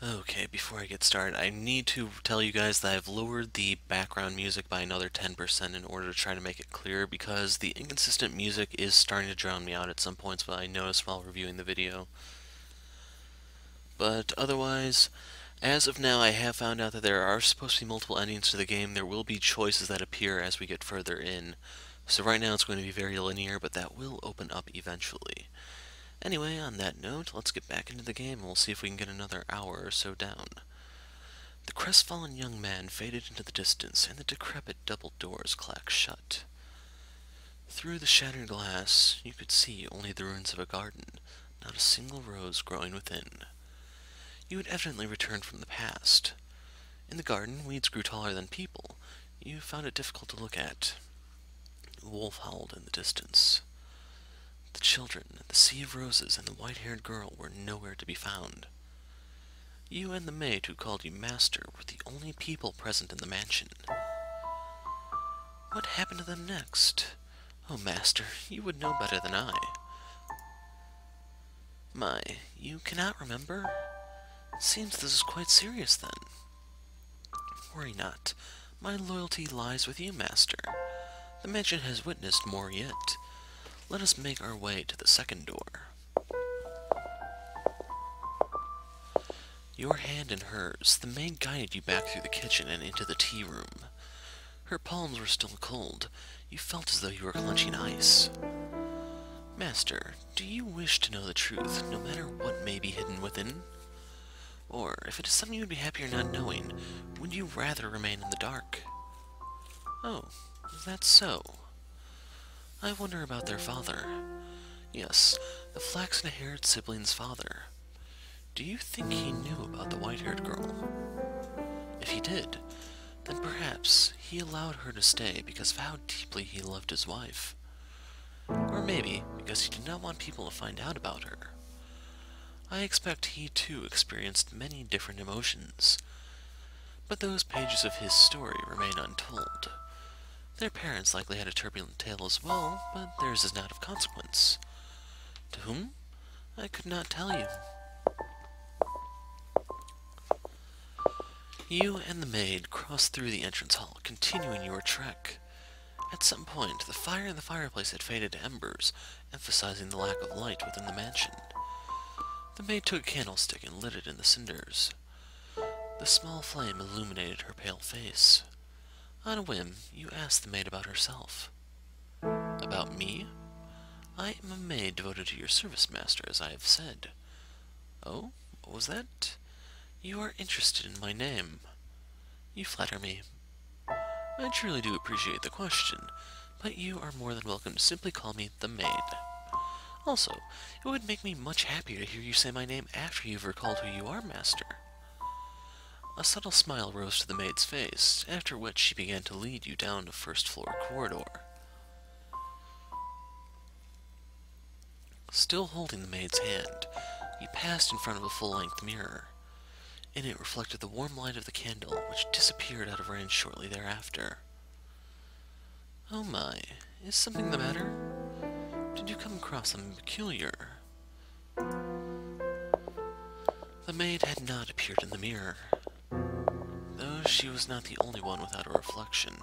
Okay, before I get started, I need to tell you guys that I've lowered the background music by another 10% in order to try to make it clearer because the inconsistent music is starting to drown me out at some points, what I noticed while reviewing the video. But otherwise, as of now, I have found out that there are supposed to be multiple endings to the game. There will be choices that appear as we get further in. So right now it's going to be very linear, but that will open up eventually. Anyway, on that note, let's get back into the game and we'll see if we can get another hour or so down. The crestfallen young man faded into the distance, and the decrepit double doors clacked shut. Through the shattered glass, you could see only the ruins of a garden, not a single rose growing within. You had evidently returned from the past. In the garden, weeds grew taller than people. You found it difficult to look at. A wolf howled in the distance. The children, the sea of roses, and the white-haired girl were nowhere to be found. You and the maid who called you master were the only people present in the mansion. What happened to them next? Oh, master, you would know better than I. My, you cannot remember? Seems this is quite serious, then. Worry not. My loyalty lies with you, master. The mansion has witnessed more yet. Let us make our way to the second door. Your hand in hers, the maid guided you back through the kitchen and into the tea room. Her palms were still cold. You felt as though you were clenching ice. Master, do you wish to know the truth, no matter what may be hidden within? Or, if it is something you would be happier not knowing, would you rather remain in the dark? Oh, is that so? I wonder about their father. Yes, the flaxen-haired sibling's father. Do you think he knew about the white-haired girl? If he did, then perhaps he allowed her to stay because of how deeply he loved his wife. Or maybe because he did not want people to find out about her. I expect he too experienced many different emotions. But those pages of his story remain untold. Their parents likely had a turbulent tale as well, but theirs is not of consequence. To whom? I could not tell you. You and the maid crossed through the entrance hall, continuing your trek. At some point, the fire in the fireplace had faded to embers, emphasizing the lack of light within the mansion. The maid took a candlestick and lit it in the cinders. The small flame illuminated her pale face. On a whim, you asked the maid about herself. About me? I am a maid devoted to your service, master, as I have said. Oh, what was that? You are interested in my name. You flatter me. I truly do appreciate the question, but you are more than welcome to simply call me the maid. Also, it would make me much happier to hear you say my name after you've recalled who you are, master. A subtle smile rose to the maid's face, after which she began to lead you down a first-floor corridor. Still holding the maid's hand, you passed in front of a full-length mirror. In it reflected the warm light of the candle, which disappeared out of range shortly thereafter. Oh my, is something the matter? Did you come across something peculiar? The maid had not appeared in the mirror, though she was not the only one without a reflection.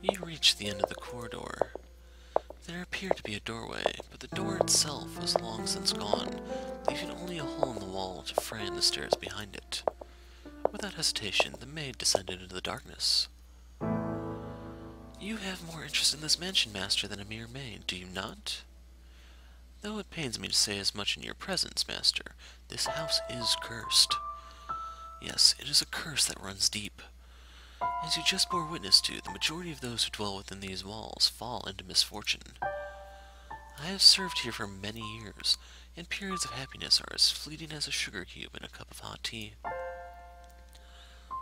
You reached the end of the corridor. There appeared to be a doorway, but the door itself was long since gone, leaving only a hole in the wall to fray in the stairs behind it. Without hesitation, the maid descended into the darkness. You have more interest in this mansion, master, than a mere maid, do you not? Though it pains me to say as much in your presence, master, this house is cursed. Yes, it is a curse that runs deep. As you just bore witness to, the majority of those who dwell within these walls fall into misfortune. I have served here for many years, and periods of happiness are as fleeting as a sugar cube in a cup of hot tea.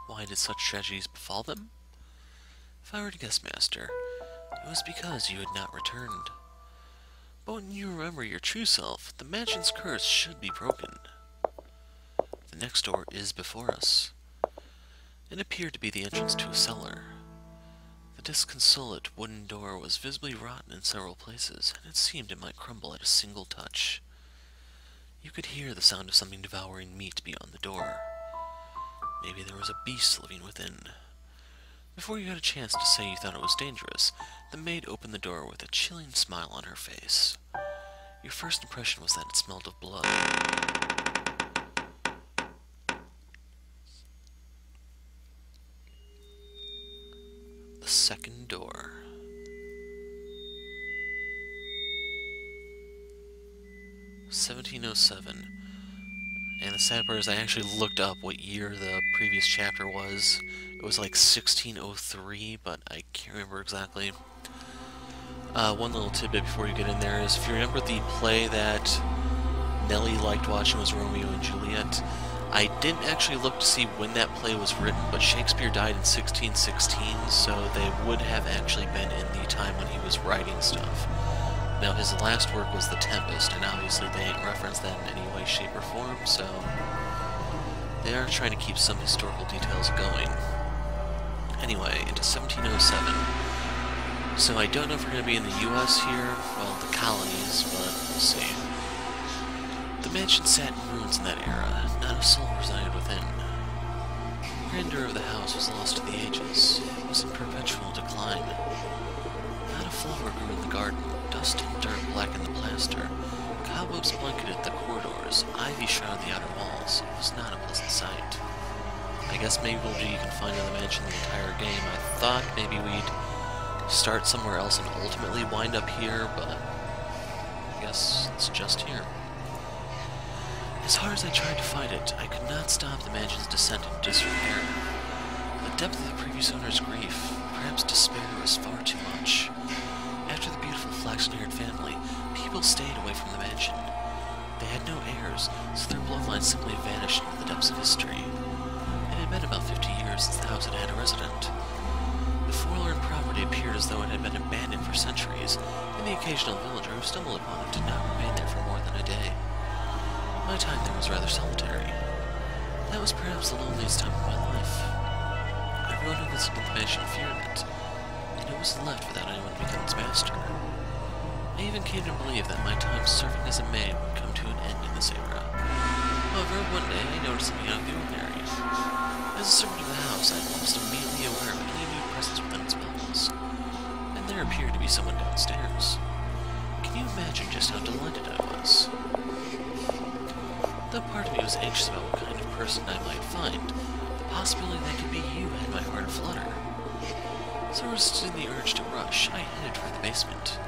Why did such tragedies befall them? If I were to guess, master, it was because you had not returned. But when you remember your true self, the mansion's curse should be broken. The next door is before us. It appeared to be the entrance to a cellar. The disconsolate wooden door was visibly rotten in several places, and it seemed it might crumble at a single touch. You could hear the sound of something devouring meat beyond the door. Maybe there was a beast living within. Before you had a chance to say you thought it was dangerous, the maid opened the door with a chilling smile on her face. Your first impression was that it smelled of blood. The second door. (1707). And the sad part is I actually looked up what year the previous chapter was. It was like 1603, but I can't remember exactly. One little tidbit before you get in there is, if you remember the play that Nellie liked watching was Romeo and Juliet, I didn't actually look to see when that play was written, but Shakespeare died in 1616, so they would have actually been in the time when he was writing stuff. Now, his last work was The Tempest, and obviously they ain't referenced that in any way, shape, or form, so they are trying to keep some historical details going. Anyway, into 1707. So I don't know if we're going to be in the U.S. here, well, the colonies, but we'll see. The mansion sat in ruins in that era, not a soul resided within. The grandeur of the house was lost to the ages. It was in perpetual decline. Not a flower grew in the garden. Dust and dirt blackened the plaster. Cobwebs blanketed the corridors. Ivy shrouded the outer walls. It was not a pleasant sight. I guess maybe we'll be confined to the mansion the entire game. I thought maybe we'd start somewhere else and ultimately wind up here, but I guess it's just here. As hard as I tried to fight it, I could not stop the mansion's descent into disrepair. The depth of the previous owner's grief, perhaps despair, was far too much. After the beautiful flaxen-haired family, people stayed away from the mansion. They had no heirs, so their bloodline simply vanished into the depths of history. It had been about 50 years since the house had had a resident. The forlorn property appeared as though it had been abandoned for centuries, and the occasional villager who stumbled upon it did not remain there for more than a day. My time there was rather solitary. That was perhaps the loneliest time of my life. Everyone who visited the mansion feared it, and it was left without anyone to become its master. I even came to believe that my time serving as a maid would come to an end in this era. However, one day I noticed something out of the ordinary. As a servant of the house, I was almost immediately aware of any new presence within its walls, and there appeared to be someone downstairs. Can you imagine just how delighted I was? Though part of me was anxious about what kind of person I might find, the possibility that it could be you had my heart aflutter. So resisting the urge to rush, I headed for the basement.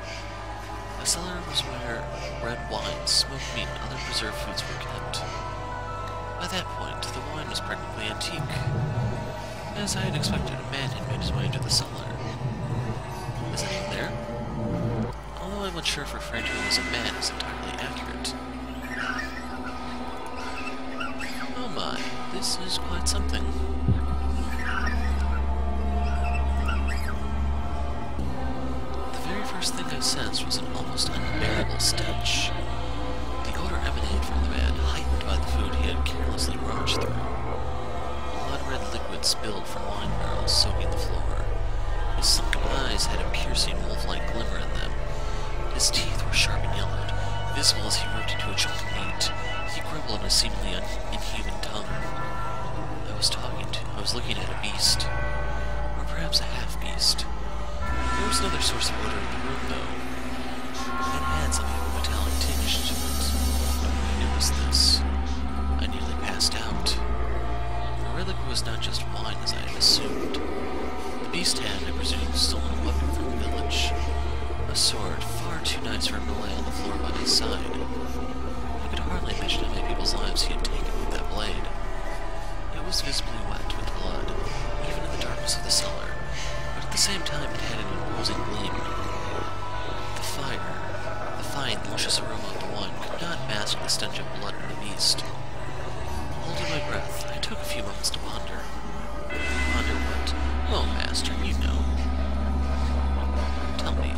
The cellar was where red wine, smoked meat, and other preserved foods were kept. By that point, the wine was practically antique. As I had expected, a man had made his way into the cellar. Is anyone there? Although I'm unsure if referring to him as a man is entirely accurate. Oh my, this is quite something. The very first thing I sensed was an almost unbearable stench. The odor emanated from the man, heightened by the food he had carelessly rummaged through. Blood-red liquid spilled from wine barrels, soaking the floor. His sunken eyes had a piercing wolf-like glimmer in them. His teeth were sharp and yellowed, visible as he ripped into a chunk of meat. He grumbled in a seemingly inhuman tongue. I was looking at a beast, or perhaps a half-beast. There was another source of odor in the room, though. It had something of a metallic tinge to it. It was this. I nearly passed out. The red liquid was not just wine, as I had assumed. The beast had, I presume, stolen a weapon from the village. A sword, far too nice for him to lay on the floor by his side. I could hardly imagine how many people's lives he had taken with that blade. It was visibly wet with blood, even in the darkness of the cellar, but at the same time it had an imposing gleam. The fine, luscious aroma of the wine could not mask the stench of blood in the beast. Holding my breath, I took a few moments to ponder. Ponder what? Oh, master, you know. Tell me,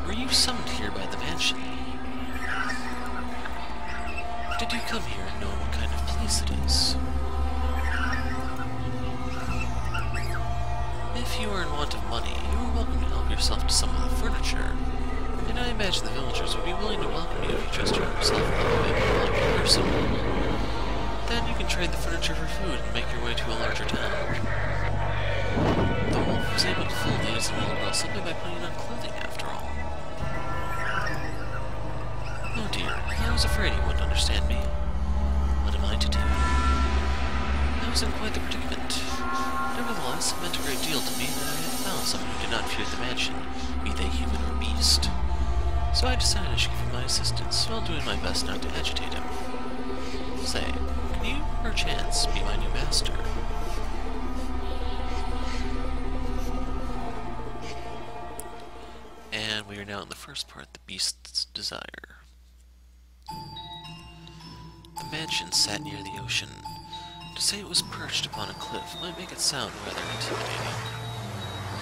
were you summoned here by the mansion? Did you come here knowing what kind of place it is? If you are in want of money, you are welcome to help yourself to some of the furniture. And I imagine the villagers would be willing to welcome you if you trust yourself a person. Then you can trade the furniture for food and make your way to a larger town. The wolf was able to fill these in a little girl simply by putting on clothing, after all. Oh dear, I was afraid he wouldn't understand me. What am I to do? I was in quite the predicament. Nevertheless, it meant a great deal to me that I had found someone who did not fear the mansion, be they human or beast. So I decided I should give him my assistance, while doing my best not to agitate him. Say, can you, perchance, be my new master? And we are now in the first part, the beast's desire. The mansion sat near the ocean. To say it was perched upon a cliff might make it sound rather intimidating.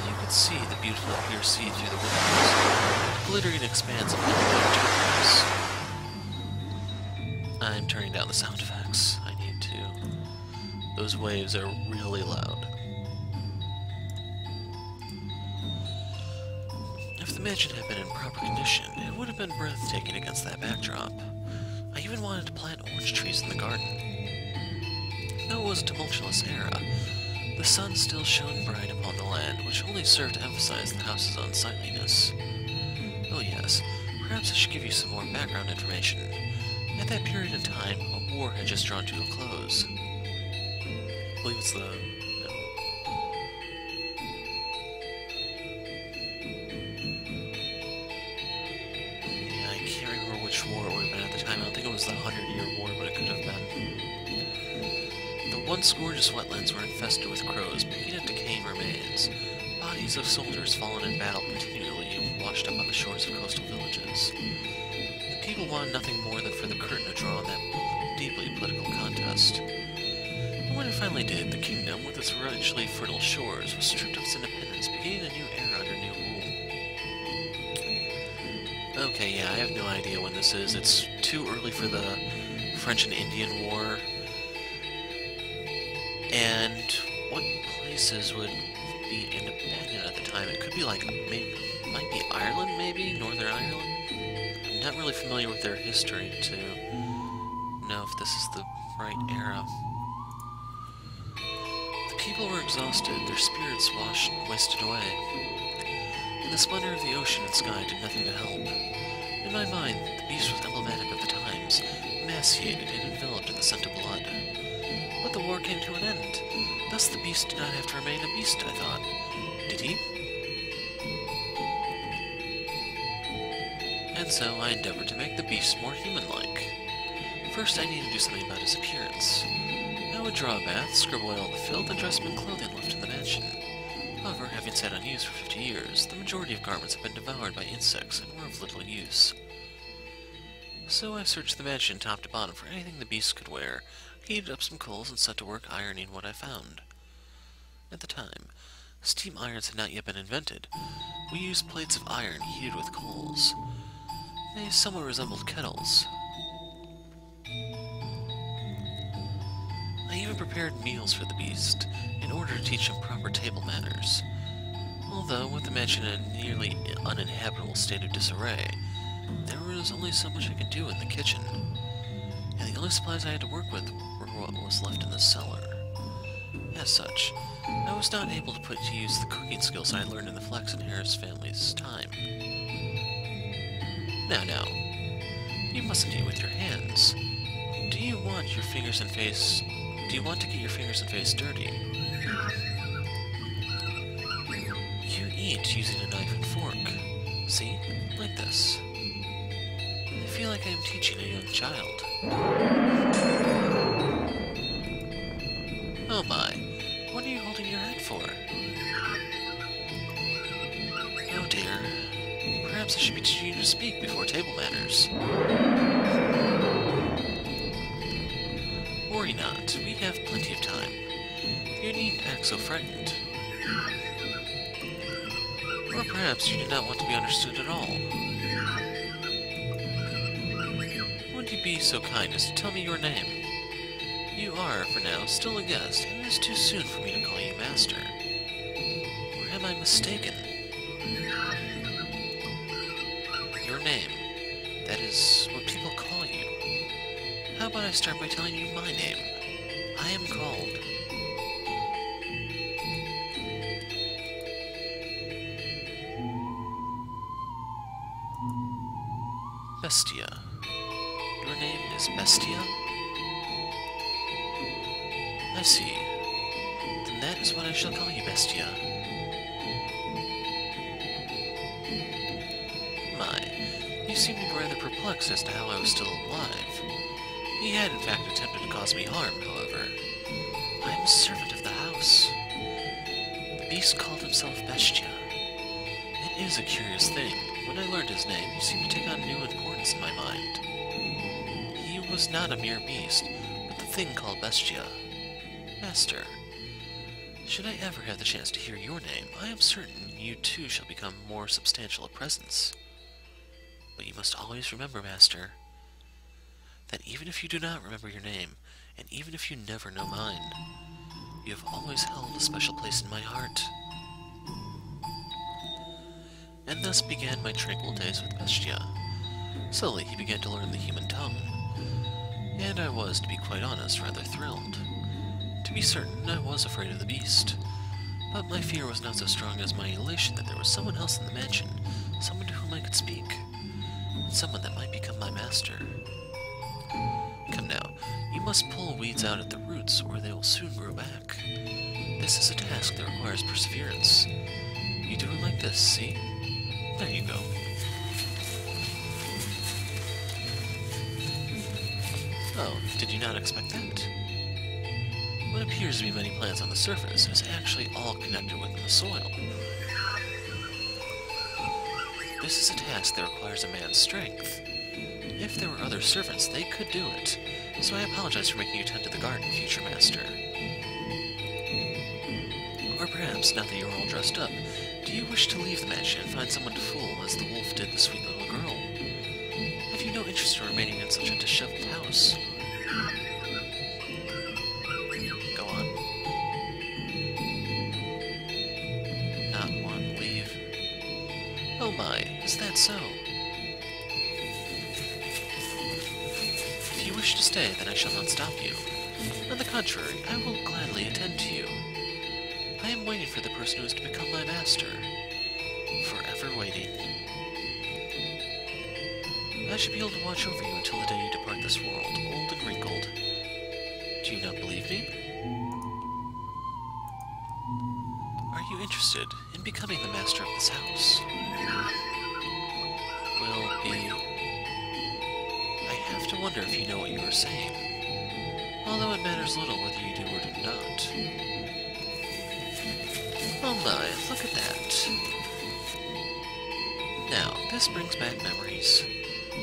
You could see the beautiful clear sea through the windows, the glittering expanse of white turquoise. I'm turning down the sound effects. I need to. Those waves are really loud. If the mansion had been in proper condition, it would have been breathtaking against that backdrop. I even wanted to plant orange trees in the garden. Though it was a tumultuous era, the sun still shone bright upon the land, which only served to emphasize the house's unsightliness. Oh yes, perhaps I should give you some more background information. At that period in time, a war had just drawn to a close. I believe it's the... no. Yeah, I can't remember which war it would have been at the time. I don't think it was the 100-Year War, but it could have been. The once gorgeous wetlands were infested with crows, picking at decaying remains. Bodies of soldiers fallen in battle continually washed up on the shores of coastal villages. The people wanted nothing more than for the curtain to draw on that deeply political contest. And when it finally did, the kingdom, with its richly fertile shores, was stripped of its independence, beginning a new era under new rule. Okay, yeah, I have no idea when this is. It's too early for the French and Indian War. And what places would be independent at the time? It could be like, maybe, might be Ireland, maybe? Northern Ireland? I'm not really familiar with their history to know if this is the right era. The people were exhausted, their spirits wasted away. And the splendor of the ocean and sky did nothing to help. In my mind, the beast was emblematic of the times, emaciated and enveloped in the scent of blood. But the war came to an end. Thus the beast did not have to remain a beast, I thought. Did he? And so I endeavored to make the beast more human-like. First I needed to do something about his appearance. I would draw a bath, scrub away all the filth, and dress him in clothing left in the mansion. However, having sat unused for 50 years, the majority of garments have been devoured by insects and were of little use. So I searched the mansion top to bottom for anything the beast could wear, heated up some coals, and set to work ironing what I found. At the time, steam irons had not yet been invented. We used plates of iron heated with coals. They somewhat resembled kettles. I even prepared meals for the beast, in order to teach him proper table manners. Although, with the mansion in a nearly uninhabitable state of disarray, there was only so much I could do in the kitchen, and the only supplies I had to work with were what was left in the cellar. As such, I was not able to put to use the cooking skills I learned in the Flaxen Harris family's time. Now, you mustn't eat with your hands. Do you want to get your fingers and face dirty? You eat using a knife and fork. See? Like this. I feel like I am teaching a young child. Oh my, what are you holding your head for? Oh dear, perhaps I should be teaching you to speak before table manners. Worry not, we have plenty of time. You needn't act so frightened. Or perhaps you do not want to be understood at all. Would you be so kind as to tell me your name? You are, for now, still a guest, and it is too soon for me to call you master. am I mistaken? Your name. That is what people call you. How about I start by telling you my name? I am called Bestia. Your name is Bestia? I see. Then that is what I shall call you, Bestia. My, you seem to be rather perplexed as to how I was still alive. He had in fact attempted to cause me harm, however. I am a servant of the house. The beast called himself Bestia. It is a curious thing. When I learned his name, he seemed to take on new importance in my mind. He was not a mere beast, but the thing called Bestia. Master, should I ever have the chance to hear your name, I am certain you too shall become more substantial a presence. But you must always remember, Master, that even if you do not remember your name, and even if you never know mine, you have always held a special place in my heart. And thus began my tranquil days with Bestia. Slowly he began to learn the human tongue, and I was, to be quite honest, rather thrilled. To be certain, I was afraid of the beast, but my fear was not so strong as my elation that there was someone else in the mansion, someone to whom I could speak, and someone that might become my master. Come now, you must pull weeds out at the roots, or they will soon grow back. This is a task that requires perseverance. You do it like this, see? There you go. Oh, did you not expect that? What appears to be many plants on the surface is actually all connected within the soil. This is a task that requires a man's strength. If there were other servants, they could do it, so I apologize for making you tend to the garden, future master. Or perhaps, now that you're all dressed up, do you wish to leave the mansion and find someone to fool as the wolf did the sweet little girl? Have you no interest in remaining in such a disheveled house? Go on. Not one, leave. Oh my, is that so? If you wish to stay, then I shall not stop you. On the contrary, I will gladly attend to you. I am waiting for the person who is to become my master. Forever waiting. I should be able to watch over you until the day you depart this world, old and wrinkled. Do you not believe me? Are you interested in becoming the master of this house? Will be... I have to wonder if you know what you are saying. Although it matters little whether you do or do not. Oh my, look at that. Now, this brings back memories.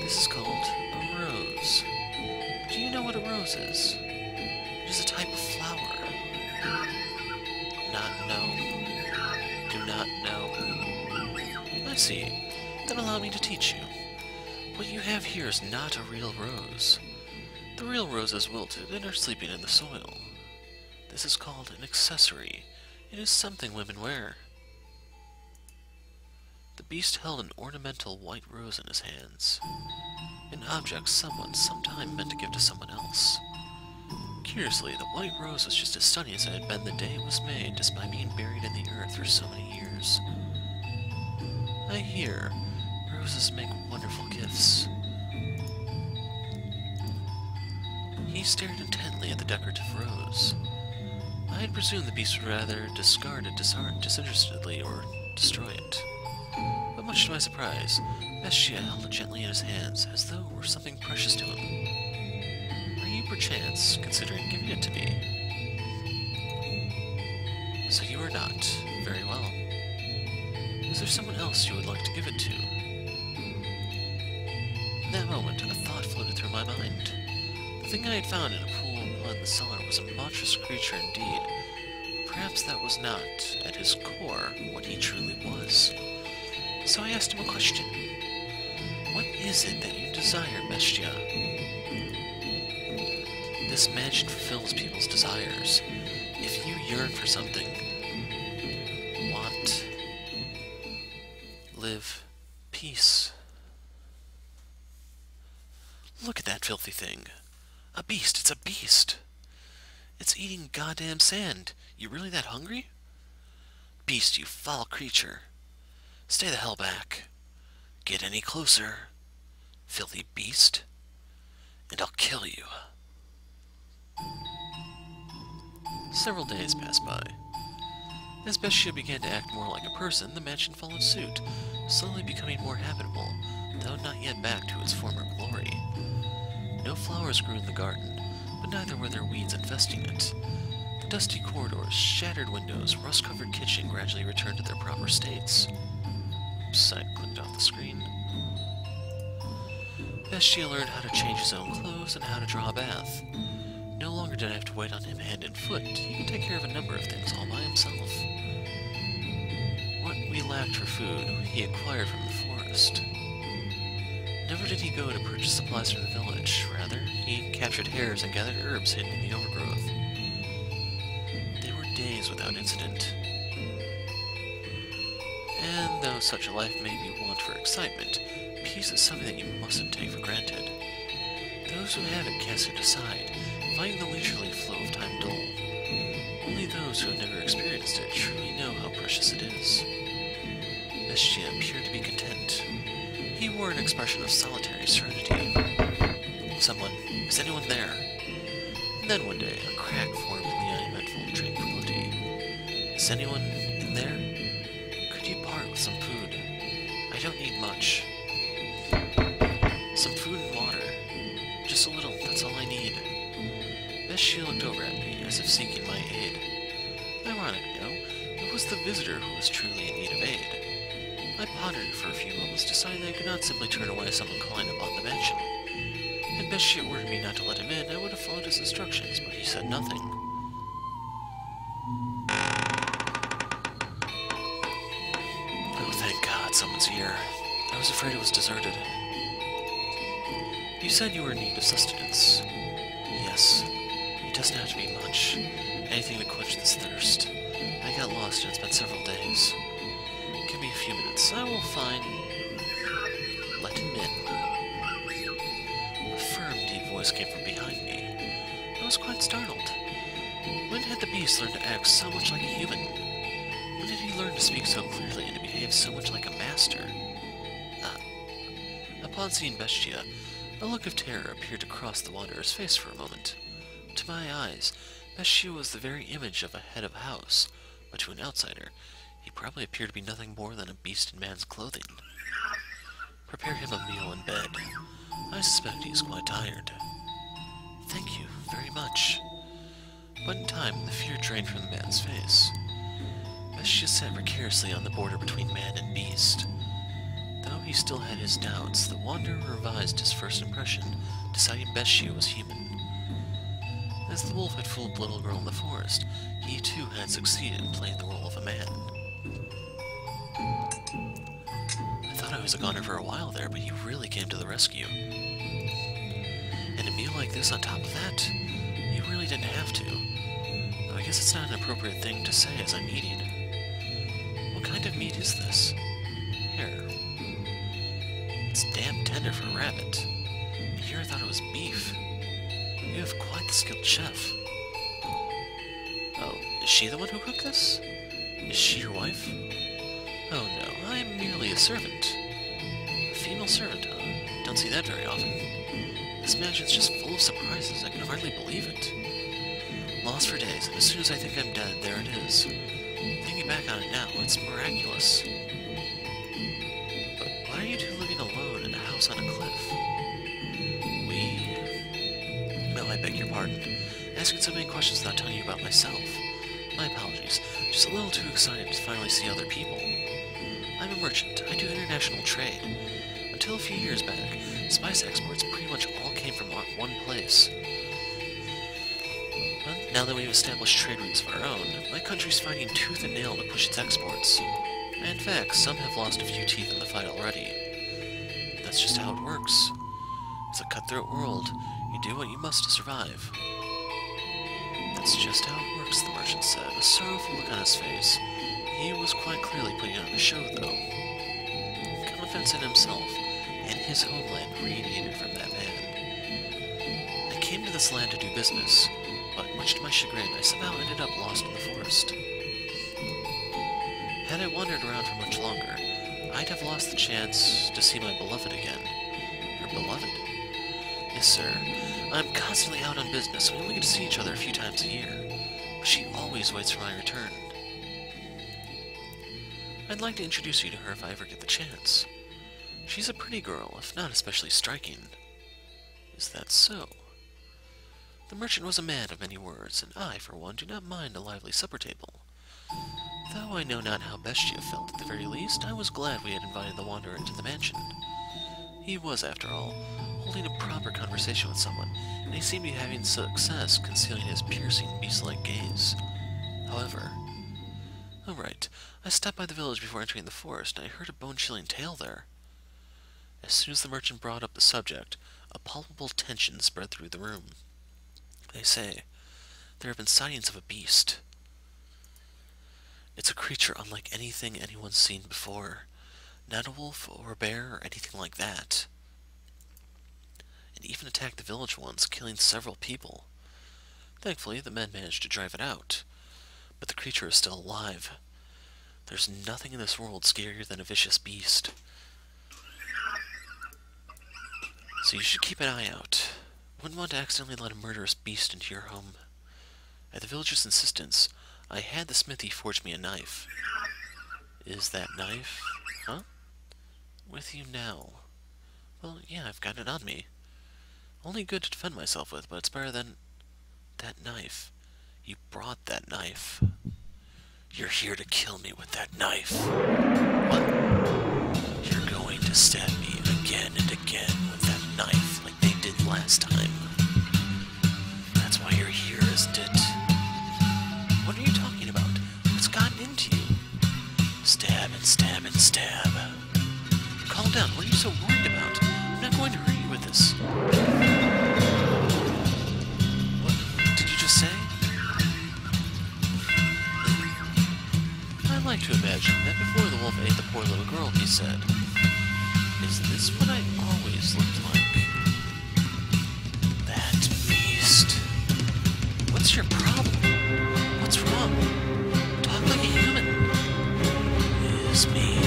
This is called a rose. Do you know what a rose is? It is a type of flower. Not know. Do not know. I see. Then allow me to teach you. What you have here is not a real rose. The real roses wilted and are sleeping in the soil. This is called an accessory. It is something women wear. The beast held an ornamental white rose in his hands. An object someone sometime meant to give to someone else. Curiously, the white rose was just as stunning as it had been the day it was made, despite being buried in the earth for so many years. I hear roses make wonderful gifts. He stared intently at the decorative rose. I had presumed the beast would rather discard it disinterestedly or destroy it. But much to my surprise, Bestia held it gently in his hands, as though it were something precious to him. Are you perchance considering giving it to me? So you are not. Very well. Is there someone else you would like to give it to? In that moment, a thought floated through my mind. The thing I had found in a pool upon the cellar was a monstrous creature indeed. Perhaps that was not, at his core, what he truly was. So I asked him a question. What is it that you desire, Bestia? This mansion fulfills people's desires. If you yearn for something, want, Look at that filthy thing. A beast, it's a beast. It's eating goddamn sand. You really that hungry? Beast, you foul creature. Stay the hell back. Get any closer, filthy beast, and I'll kill you. Several days passed by. As Bestia began to act more like a person, the mansion followed suit, slowly becoming more habitable, though not yet back to its former glory. No flowers grew in the garden, but neither were there weeds infesting it. The dusty corridors, shattered windows, rust-covered kitchen gradually returned to their proper states. Oops, I clicked off the screen. Bestia learned how to change his own clothes and how to draw a bath. No longer did I have to wait on him hand and foot. He could take care of a number of things all by himself. What we lacked for food, he acquired from the forest. Never did he go to purchase supplies from the village. Rather, he captured hares and gathered herbs hidden in the overgrowth. They were days without incident. And though such a life may be one for excitement, peace is something that you mustn't take for granted. Those who have it cast it aside, finding the leisurely flow of time dull. Only those who have never experienced it truly know how precious it is. Bestia appeared to be content. He wore an expression of solitary serenity. Someone, is anyone there? And then one day, a crack formed in the uneventful tranquility. Is anyone in there? Could you part with some food? I don't need much. Some food and water. Just a little, that's all I need. Bestia looked over at me, as if seeking my aid. Ironic, no? It was the visitor who was truly in need of aid. I pondered for a few moments, deciding that I could not simply turn away someone calling upon the mansion. Had Bestia ordered me not to let him in, I would have followed his instructions, but he said nothing. Oh, thank God, someone's here. I was afraid it was deserted. You said you were in need of sustenance. Yes. It doesn't have to be much. Anything to quench this thirst. I got lost and it's been several days. Give me a few minutes. I will find... Let him in. A firm, deep voice came from behind me. I was quite startled. When had the beast learned to act so much like a human? When did he learn to speak so clearly and to behave so much like a master? Upon seeing Bestia, a look of terror appeared to cross the wanderer's face for a moment. To my eyes, Bestia was the very image of a head of house, but to an outsider, he probably appeared to be nothing more than a beast in man's clothing. Prepare him a meal in bed. I suspect he is quite tired. Thank you very much. But in time, the fear drained from the man's face. Bestia sat precariously on the border between man and beast. Though he still had his doubts, the wanderer revised his first impression, deciding Bestia was human. As the wolf had fooled the little girl in the forest, he too had succeeded in playing the role of a man. I thought I was a goner for a while there, but you really came to the rescue. And a meal like this on top of that? You really didn't have to. Though I guess it's not an appropriate thing to say as I'm eating. What kind of meat is this? Hare. It's damn tender for a rabbit. And here I thought it was beef. You have quite the skilled chef. Oh, is she the one who cooked this? Is she your wife? Oh no, I am merely a servant. A female servant, huh? Don't see that very often. This mansion's just full of surprises, I can hardly believe it. Lost for days, and as soon as I think I'm dead, there it is. Thinking back on it now, it's miraculous. But why are you two living alone in a house on a cliff? No, I beg your pardon. Asking so many questions without telling you about myself. My apologies. Just a little too excited to finally see other people. I'm a merchant. I do international trade. Until a few years back, spice exports pretty much all came from one place. But now that we've established trade routes of our own, my country's fighting tooth and nail to push its exports. And in fact, some have lost a few teeth in the fight already. That's just how it works. It's a cutthroat world. You do what you must to survive. That's just how it works, the merchant said, a sorrowful look on his face. He was quite clearly putting on a show, though. Confidence in himself and his homeland radiated from that man. came to this land to do business, but much to my chagrin, I somehow ended up lost in the forest. Had I wandered around for much longer, I'd have lost the chance to see my beloved again. Her beloved? Yes, sir. I'm constantly out on business. We only get to see each other a few times a year. But she always waits for my return. I'd like to introduce you to her if I ever get the chance. She's a pretty girl, if not especially striking. Is that so? The merchant was a man of many words, and I, for one, do not mind a lively supper table. Though I know not how Bestia felt, at the very least, I was glad we had invited the wanderer into the mansion. He was, after all, holding a proper conversation with someone, and he seemed to be having success concealing his piercing, beast-like gaze. However... Oh, right. I stopped by the village before entering the forest, and I heard a bone-chilling tale there. As soon as the merchant brought up the subject, a palpable tension spread through the room. They say there have been sightings of a beast. It's a creature unlike anything anyone's seen before. Not a wolf or a bear or anything like that. It even attacked the village once, killing several people. Thankfully, the men managed to drive it out. But the creature is still alive. There's nothing in this world scarier than a vicious beast. So you should keep an eye out. Wouldn't want to accidentally let a murderous beast into your home. At the villager's insistence, I had the smithy forge me a knife. Is that knife? Huh? With you now. Well, yeah, I've got it on me. Only good to defend myself with, but it's better than... that knife. You brought that knife. You're here to kill me with that knife. What? You're going to stab me again and again with that knife like they did last time. That's why you're here, isn't it? What are you talking about? What's gotten into you? Stab and stab and stab. Calm down. What are you so worried about? I'm not going to hurt you with this. What did you just say? I like to imagine that before the wolf ate the poor little girl, he said, "Is this what I always looked like?" That beast. What's your problem? What's wrong? Talk like a human. Is me.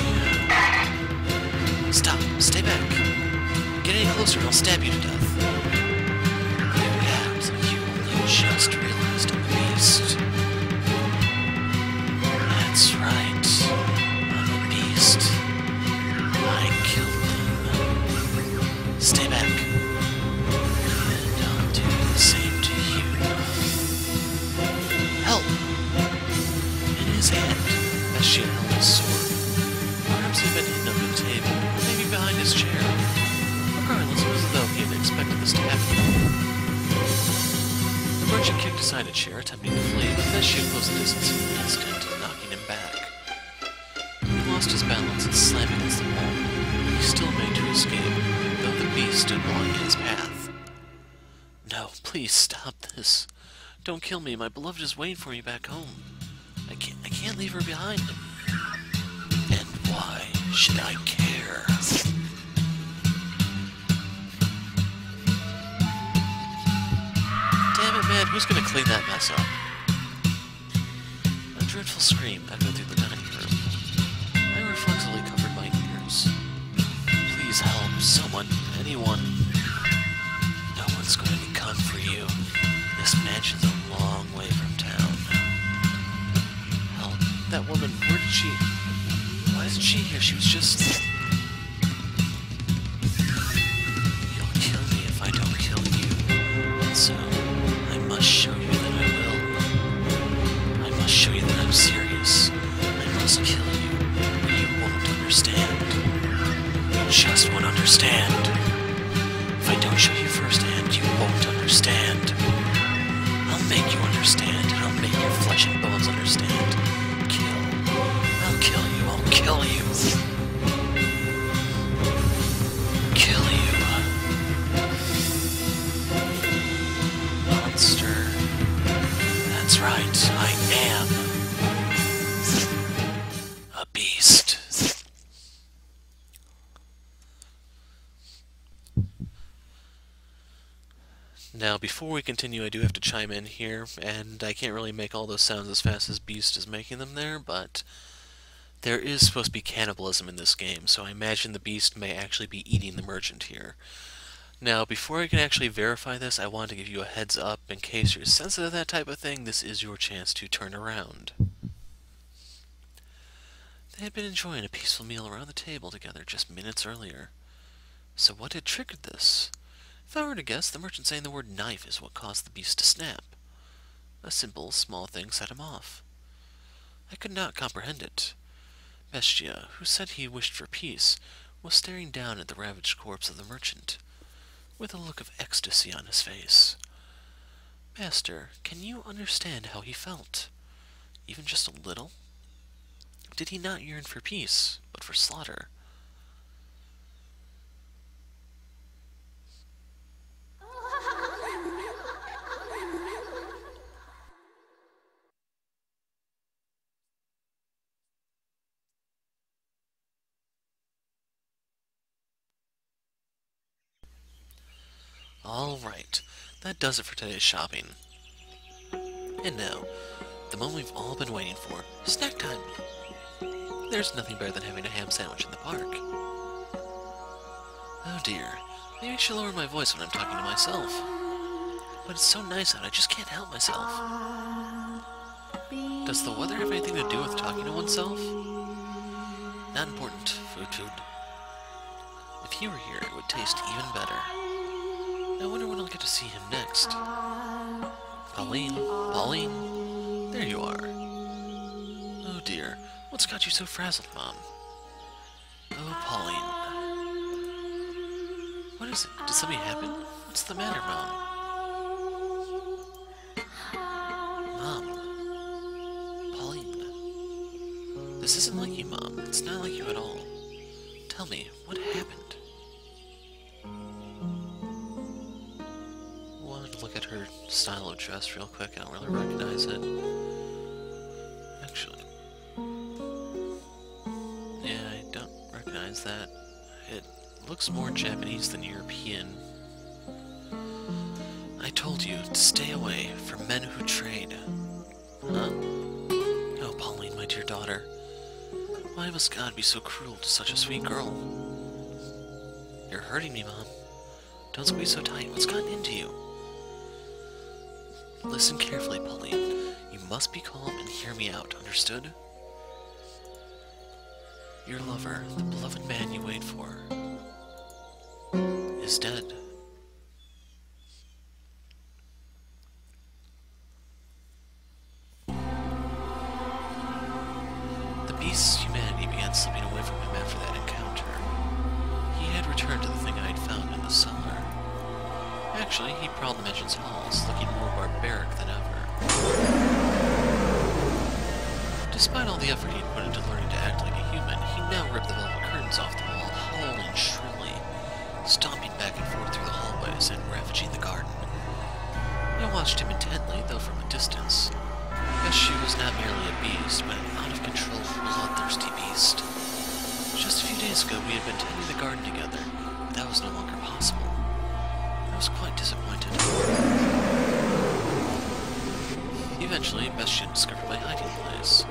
Stop. Stay back. Get any closer and I'll stab you to death. Perhaps you only just realized I'm a beast. That's right. I'm a beast. I killed them. Stay back. And I'll do the same to you. Help! In his hand, Bestia held his sword. Perhaps he'd been hidden under the table, or maybe behind his chair. Regardless, it was as though he had expected this to happen. The merchant kicked aside a chair, attempting to flee, but Bestia closed the distance in an instant, knocking him back. He lost his balance and slammed against the wall. He still made to escape, though the beast stood blocking his path. No, please stop this. Don't kill me. My beloved is waiting for me back home. I can't leave her behind. And why should I care? Damn it, man. Who's gonna clean that mess up? A dreadful scream echoed through the dining room. I reflexively covered my ears. Please help. Someone. Anyone. No one's going to come for you. This mansion's a long way from town. Help. That woman. Where did she... Why isn't she here? She was just... You'll kill me if I don't kill you. And so, I must show you that I will. I must show you that I'm serious. I must kill you, or you won't understand. You just won't understand. If I don't show you firsthand, you won't understand. I'll make you understand, and I'll make your flesh and bones understand. Kill. I'll kill you. I'll kill you. Kill you. Monster. That's right, I am a beast. Now, before we continue, I do have to chime in here, and I can't really make all those sounds as fast as Beast is making them there, but there is supposed to be cannibalism in this game, so I imagine the Beast may actually be eating the merchant here. Now, before I can actually verify this, I want to give you a heads up. In case you're sensitive to that type of thing, this is your chance to turn around. They had been enjoying a peaceful meal around the table together just minutes earlier. So what had triggered this? If I were to guess, the merchant saying the word knife is what caused the Beast to snap. A simple, small thing set him off. I could not comprehend it. Bestia, who said he wished for peace, was staring down at the ravaged corpse of the merchant, with a look of ecstasy on his face. Master, can you understand how he felt? Even just a little? Did he not yearn for peace, but for slaughter? Alright, that does it for today's shopping. And now, the moment we've all been waiting for, snack time! There's nothing better than having a ham sandwich in the park. Oh dear, maybe I should lower my voice when I'm talking to myself. But it's so nice out, I just can't help myself. Does the weather have anything to do with talking to oneself? Not important, food. If he were here, it would taste even better. I wonder when I'll get to see him next. Pauline, there you are. Oh dear, what's got you so frazzled, Mom? Oh, Pauline. What is it? Did something happen? What's the matter, Mom? Mom. Pauline. This isn't like you, Mom. It's not like you at all. Tell me, what happened? Look at her style of dress real quick. I don't really recognize it. Actually, yeah, I don't recognize that. It looks more Japanese than European. I told you to stay away from men who trade. Huh? Oh, Pauline, my dear daughter. Why must God be so cruel to such a sweet girl? You're hurting me, Mom. Don't squeeze so tight. What's gotten into you? Listen carefully, Pauline. You must be calm and hear me out, understood? Your lover, the beloved man you wait for, is dead. The beast's humanity began slipping away from him after that encounter. He had returned to the thing I had found in the cellar. Actually, he prowled the mansion's halls, looking more barbaric than ever. Despite all the effort he'd put into learning to act like a human, he now ripped the velvet curtains off the wall, howling shrilly, stomping back and forth through the hallways and ravaging the garden. I watched him intently, though from a distance. Bestia was not merely a beast, but an out-of-control, bloodthirsty beast. Just a few days ago, we had been tending the garden together, but that was no longer possible. I was quite disappointed. Eventually, Bestia discovered my hiding place.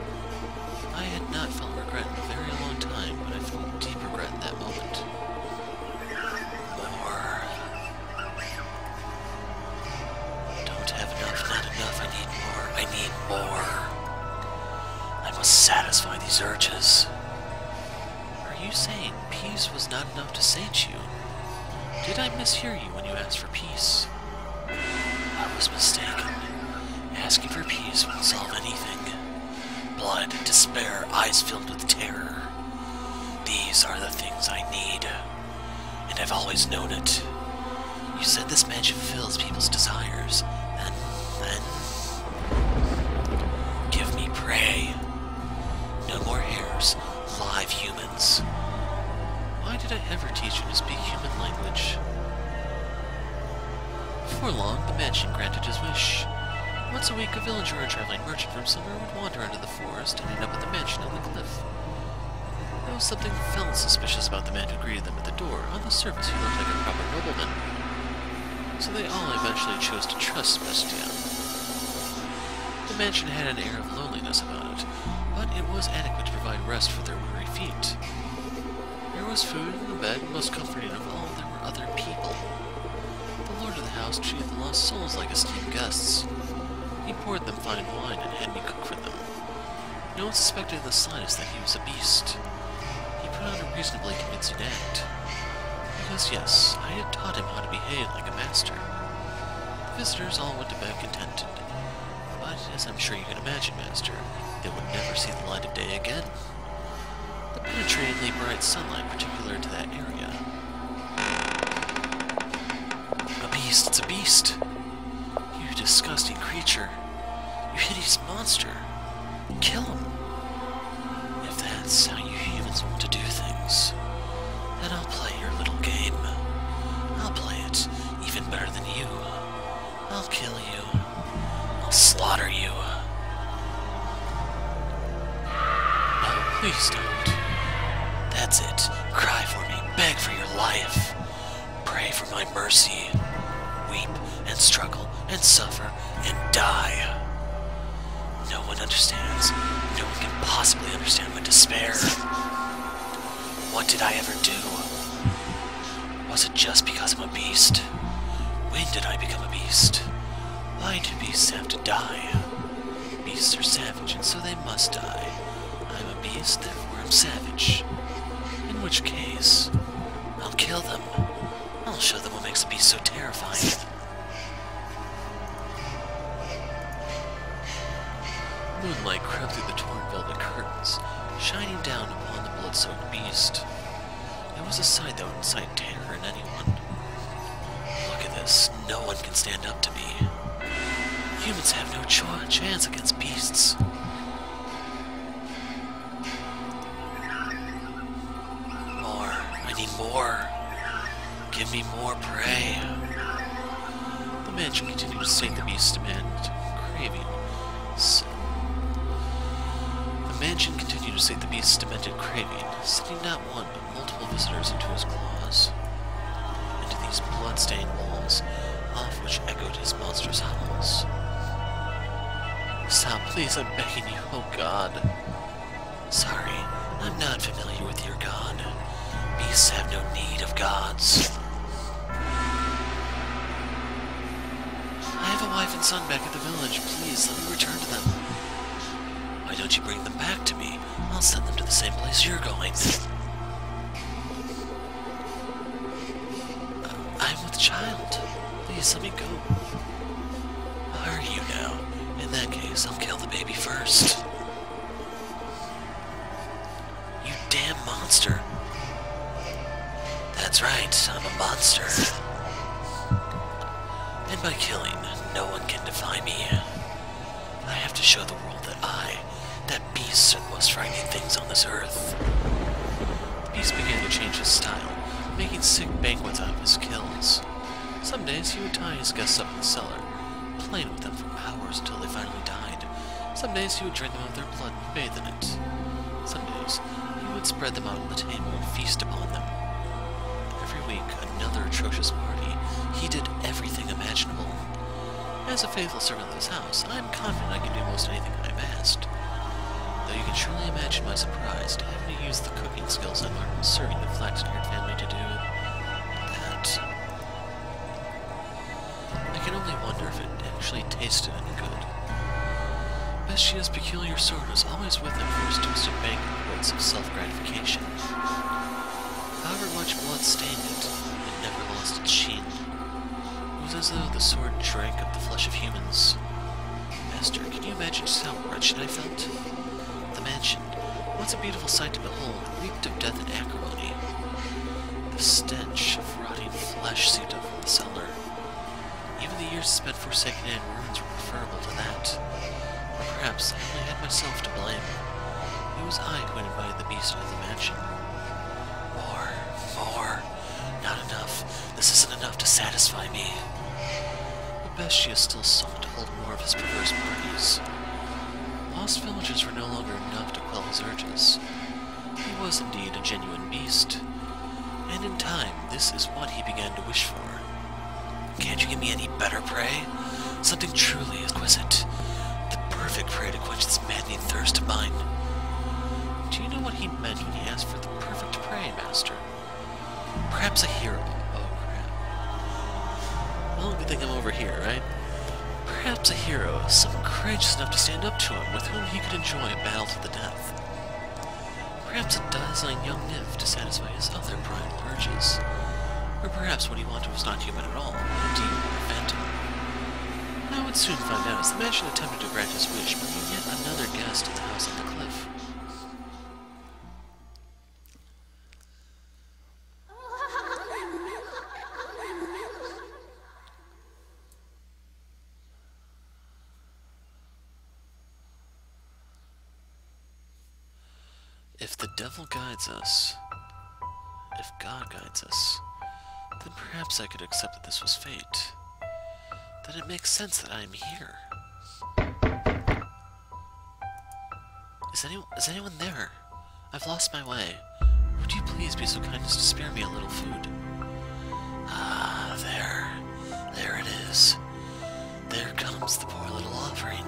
I had not felt regret in a very long time, but I felt deep regret in that moment. More. Don't have enough, not enough, I need more. I must satisfy these urges. Are you saying peace was not enough to sate you? Did I mishear you when you asked for peace? I was mistaken. Asking for peace won't solve anything. Blood, despair, eyes filled with terror. These are the things I need. And I've always known it. You said this mansion fulfills people's desires. Then... give me prey. No more hares, live humans. Why did I ever teach you to speak human language? Before long, the mansion granted his wish. Once a week, a villager or a traveling merchant from somewhere would wander into the forest and end up at the mansion on the cliff. There was something felt suspicious about the man who greeted them at the door. On the surface, he looked like a proper nobleman. so they all eventually chose to trust Bestia. The mansion had an air of loneliness about it, but it was adequate to provide rest for their weary feet. There was food and a bed, and most comforting of all, there were other people. The lord of the house treated the lost souls like esteemed guests. He poured them fine wine and had me cook for them. No one suspected in the slightest that he was a beast. He put on a reasonably convincing act. Because yes, I had taught him how to behave like a master. The visitors all went to bed contented. But, as I'm sure you can imagine, Master, they would never see the light of day again. The penetratingly bright sunlight particular to that area. A beast, it's a beast! You disgusting creature! You hideous monster! Kill him! If that's how you humans want to do things, then I'll play your little game. I'll play it even better than you. I'll kill you. I'll slaughter you. No, please don't. That's it. Cry for me. Beg for your life. Pray for my mercy. Weep and struggle and suffer and die. No one understands. No one can possibly understand my despair. What did I ever do? Was it just because I'm a beast? When did I become a beast? Why do beasts have to die? Beasts are savage, and so they must die. I'm a beast, therefore I'm savage. In which case, I'll kill them. I'll show them what makes a beast so terrifying. Moonlight crept through the torn velvet curtains, shining down upon the blood-soaked beast. It was a sight that would incite terror in anyone. Look at this. No one can stand up to me. Humans have no chance against beasts. More. I need more. Give me more prey. The mansion continued to state the beast's demand, craving. The mansion continued to state the beast's demented craving, sending not one but multiple visitors into his claws, into these blood-stained walls, off which echoed his monstrous howls. Stop, please, I'm begging you, oh God. Sorry, I'm not familiar with your god. Beasts have no need of gods. I have a wife and son back at the village. Please, let me return to them. Why don't you bring them back to me? I'll send them to the same place you're going. I'm with child. Please, let me go. Are you now? In that case, I'll kill the baby first. You damn monster. That's right, I'm a monster. And by killing, no one can defy me. I have to show the world that beasts are the most frightening things on this earth. The beast began to change his style, making sick banquets out of his kills. Some days he would tie his guests up in the cellar, playing with them for hours until they finally died. Some days he would drain them of their blood and bathe in it. Some days he would spread them out on the table and feast upon them. Every week, another atrocious party. He did everything imaginable. As a faithful servant of this house, I am confident I can do most anything I am asked. Though you can surely imagine my surprise to having to use the cooking skills I learned serving the flax-haired family to do that. I can only wonder if it actually tasted any good. Bestia's peculiar sword was always with him for his twisted banquets of self-gratification. However much blood stained it, it never lost its sheen. It was as though the sword drank of the flesh of humans. Master, can you imagine just how wretched I felt? The mansion, once a beautiful sight to behold, reeked of death and acrimony. The stench of rotting flesh seeped up from the cellar. Even the years spent forsaken in ruins were preferable to that. Or perhaps I only had myself to blame. It was I who had invited the beast into the mansion. More. Not enough. This isn't enough to satisfy me. But Bestia still sought to hold more of his perverse parties. Lost villagers were no longer enough to quell his urges. He was indeed a genuine beast. And in time, this is what he began to wish for. Can't you give me any better prey? Something truly exquisite. The perfect prey to quench this maddening thirst of mine. Do you know what he meant when he asked for the perfect prey, Master? Perhaps a hero. Oh, crap. Well, good thing I'm over here, right? Perhaps a hero, someone courageous enough to stand up to him, with whom he could enjoy a battle to the death. Perhaps a dazzling young nymph to satisfy his other primal urges. Or perhaps what he wanted was not human at all, a demon or a phantom. I would soon find out as the magician attempted to grant his wish, bringing yet another guest to the house on the cliff. If the devil guides us, if God guides us, then perhaps I could accept that this was fate. Then it makes sense that I am here. Is anyone there? I've lost my way. Would you please be so kind as to spare me a little food? Ah, there it is. There comes the poor little offering.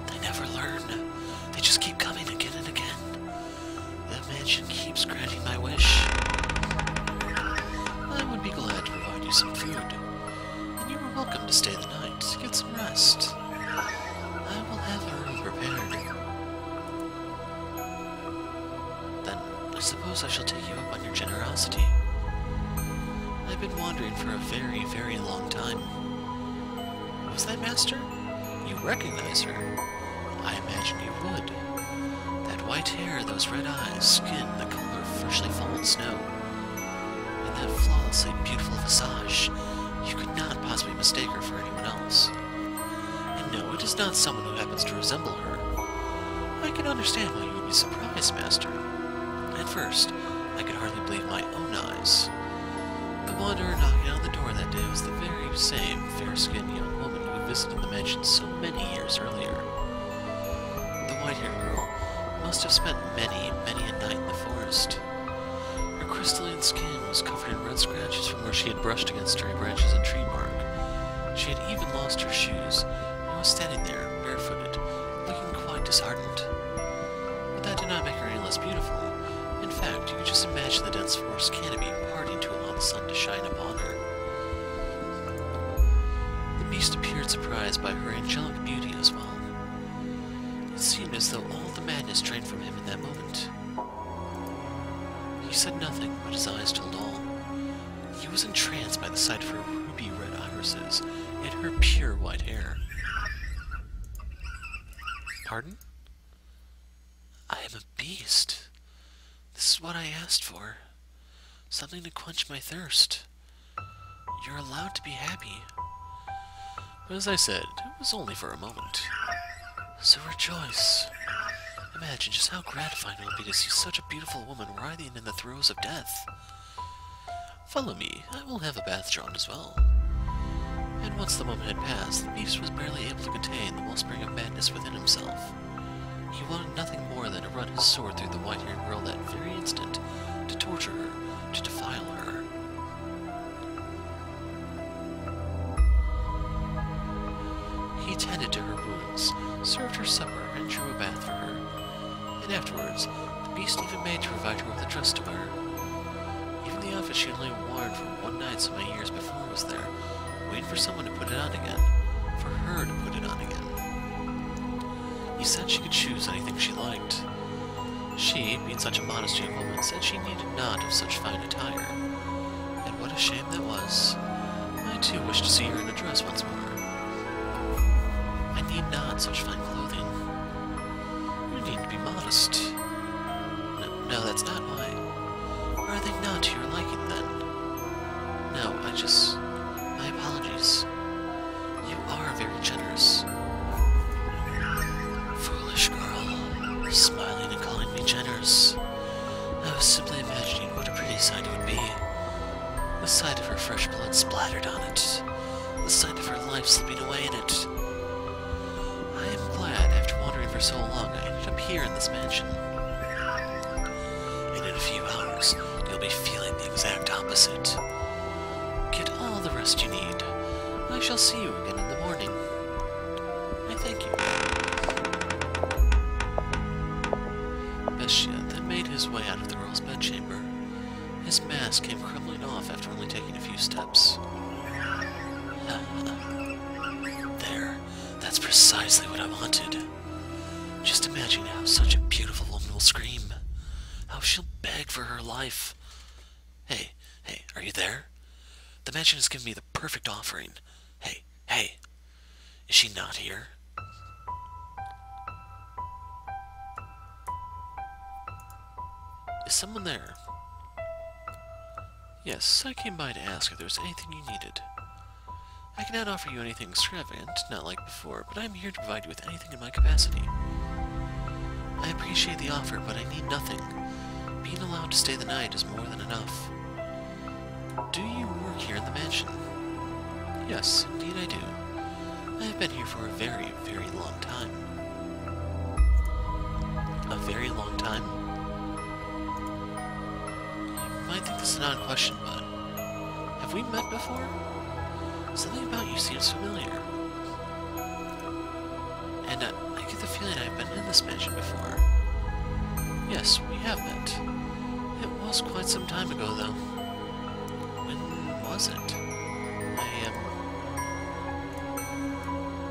They never learn. They just keep coming again and again. The mansion keeps granting my wish. I would be glad to provide you some food. And you are welcome to stay the night. Get some rest. I will have a room prepared. Then, I suppose I shall take you up on your generosity. I've been wandering for a very, very long time. Was that Master? You recognize her? I imagine you would. That white hair, those red eyes, skin the color of freshly fallen snow, and that flawlessly beautiful visage, you could not possibly mistake her for anyone else. And no, it is not someone who happens to resemble her. I can understand why you would be surprised, Master. At first, I could hardly believe my own eyes. The wanderer knocking on the door that day was the very same fair-skinned young woman who had visited the mansion so many years earlier. The white-haired girl must have spent many, many a night in the forest. Her crystalline skin was covered in red scratches from where she had brushed against stray branches and tree bark. She had even lost her shoes, and was standing there, barefooted, looking quite disheartened. But that did not make her any less beautiful. In fact, you could just imagine the dense forest canopy parting to allow the sun to shine upon her. The beast appeared surprised by her angelic beauty as well. It seemed as though all the madness drained from him in that moment. He said nothing, but his eyes told all. He was entranced by the sight of her ruby-red irises and her pure white hair. Pardon? I am a beast. This is what I asked for. Something to quench my thirst. You're allowed to be happy. But as I said, it was only for a moment. So rejoice. Imagine just how gratifying it would be to see such a beautiful woman writhing in the throes of death. Follow me, I will have a bath drawn as well. And once the moment had passed, the beast was barely able to contain the wellspring of madness within himself. He wanted nothing more than to run his sword through the white-haired girl that very instant, to torture her, to defile her. He tended to her wounds, served her supper, and drew a bath for her. And afterwards, the beast even made to provide her with a dress to wear. Even the outfit she had only worn for one night so many years before was there, waiting for someone to put it on again, for her to put it on again. He said she could choose anything she liked. She, being such a modest young woman, said she needed not of such fine attire. And what a shame that was. I too wished to see her in a dress once more. I need not such fine clothing. You need to be modest. No, that's not why. Are they not to your liking, then? No, my apologies. You are very generous. Foolish girl, smiling and calling me generous. I was simply imagining what a pretty sight it would be. The sight of her fresh blood splattered on it. The sight of her life slipping away in it. I am glad, after wandering for so long, I ended up here in this mansion. And in a few hours, you'll be feeling the exact opposite. Get all the rest you need. shall see you again in the morning. I thank you. Bestia then made his way out of the girl's bedchamber. His mask came crumbling off after only taking a few steps. There. That's precisely what I wanted. Just imagine how such a beautiful woman will scream. How she'll beg for her life. Hey, are you there? The mansion has given me the perfect offering. Hey. Is she not here? Is someone there? Yes, I came by to ask if there was anything you needed. I cannot offer you anything extravagant, not like before, but I am here to provide you with anything in my capacity. I appreciate the offer, but I need nothing. Being allowed to stay the night is more than enough. Do you work here in the mansion? Yes, indeed I do. I have been here for a very, very long time. A very long time? You might think this is an odd question, but have we met before? Something about you seems familiar. And I get the feeling I've been in this mansion before. Yes, we have met. It was quite some time ago, though. When was it?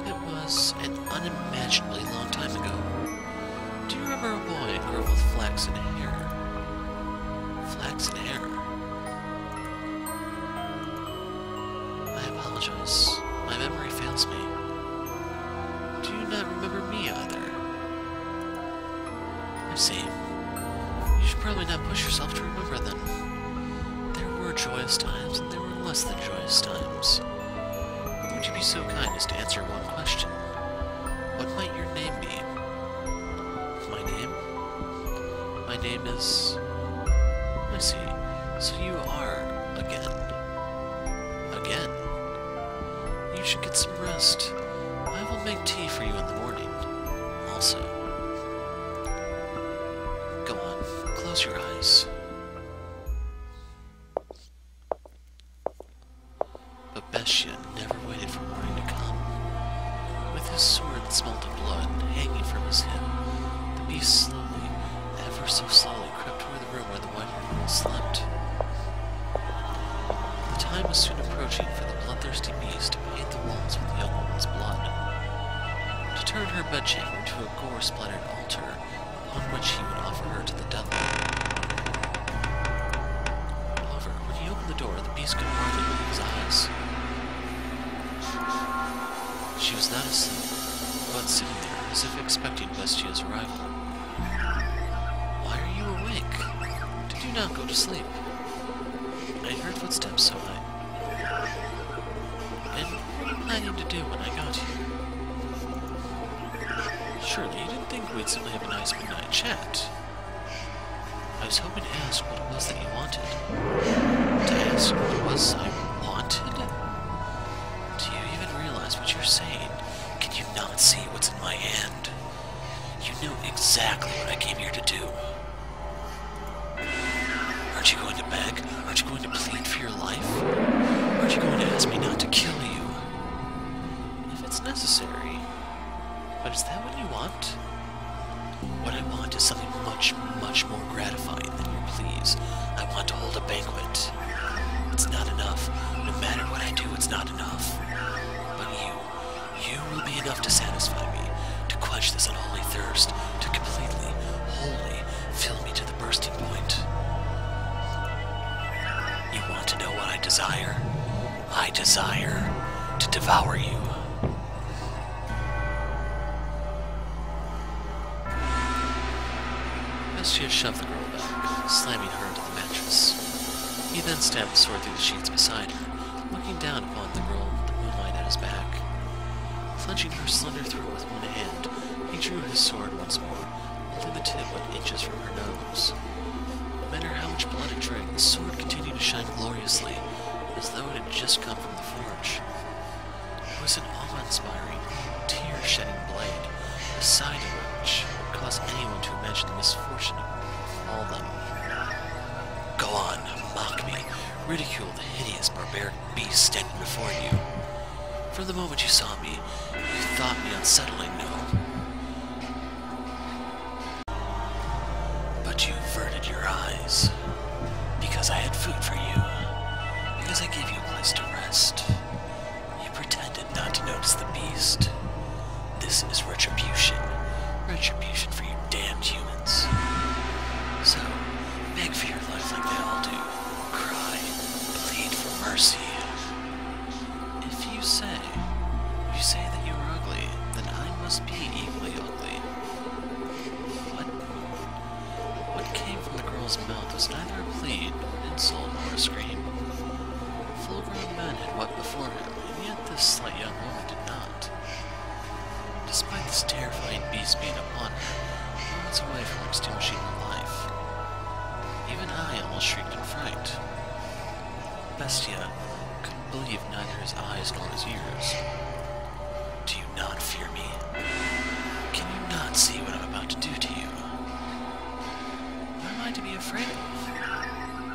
It was an unimaginably long time ago. Do you remember a boy and girl with flaxen hair? Flaxen hair? I apologize. My memory fails me. Do you not remember me either? I see. You should probably not push yourself to remember them. There were joyous times, and there were less than joyous times. Would you be so kind as to answer one question? What might your name be? My name? My name is... I see. So you are again. Again? You should get some rest. I will make tea for you in the morning. Also. Go on, close your eyes. But Bestia never waited for morning to come. With his sword that smelt of blood hanging from his hip, the beast slowly, ever so slowly, crept toward the room where the white-haired girl slept. The time was soon approaching for the bloodthirsty beast to paint the walls with the young woman's blood, to turn her bedchamber into a gore-splattered altar upon which he would offer her to the devil. However, when he opened the door, the beast could hardly believe his eyes. She was not asleep, but sitting there as if expecting Bestia's arrival. Why are you awake? Did you not go to sleep? I heard footsteps, so And what are you planning to do when I got here? Surely you didn't think we'd simply have a nice midnight chat. I was hoping to ask what it was that you wanted. To ask what it was I wanted? Do you even realize what you're saying? Can you not see what's in my hand? You know exactly what I came here to do. Aren't you going to beg? Aren't you going to plead for your life? Aren't you going to ask me not to kill you? If it's necessary. But is that what you want? What I want is something much, much more gratifying than your pleas. I want to hold a banquet. It's not enough. No matter what I do, it's not enough. But you will be enough to satisfy me, to quench this unholy thirst, to completely, wholly fill me to the bursting point. You want to know what I desire? I desire to devour you. Bestia shoved the girl back, slamming her into the mattress. He then stabbed the sword through the sheets beside her, looking down upon the girl with the moonlight at his back. Clenching her slender throat with one hand, he drew his sword once more, holding the tip but inches from her nose. No matter how much blood it drained, the sword continued to shine gloriously, as though it had just come from the forge. It was an awe-inspiring, tear-shedding blade, the sight of which would cause anyone to imagine the misfortune to befall them. Go on, mock me, ridicule the hideous barbaric beast standing before you. From the moment you saw me, you thought me unsettling, no? But you averted your eyes. Because I had food for you. Because I gave you a place to rest. You pretended not to notice the beast. This is retribution. Retribution for you damned humans. So, beg for your life like they all do. Cry. Plead for mercy. If you say that you are ugly, then I must be equally ugly. What came from the girl's mouth was neither a plead, nor an insult, nor a scream. Full-grown men had wept before him, and yet this slight young woman did not. Despite this terrifying beast being upon her, moments away from extinguishing her life, even I almost shrieked in fright. Bestia couldn't believe neither his eyes nor his ears. Do you not fear me? Can you not see what I'm about to do to you? What am I to be afraid of?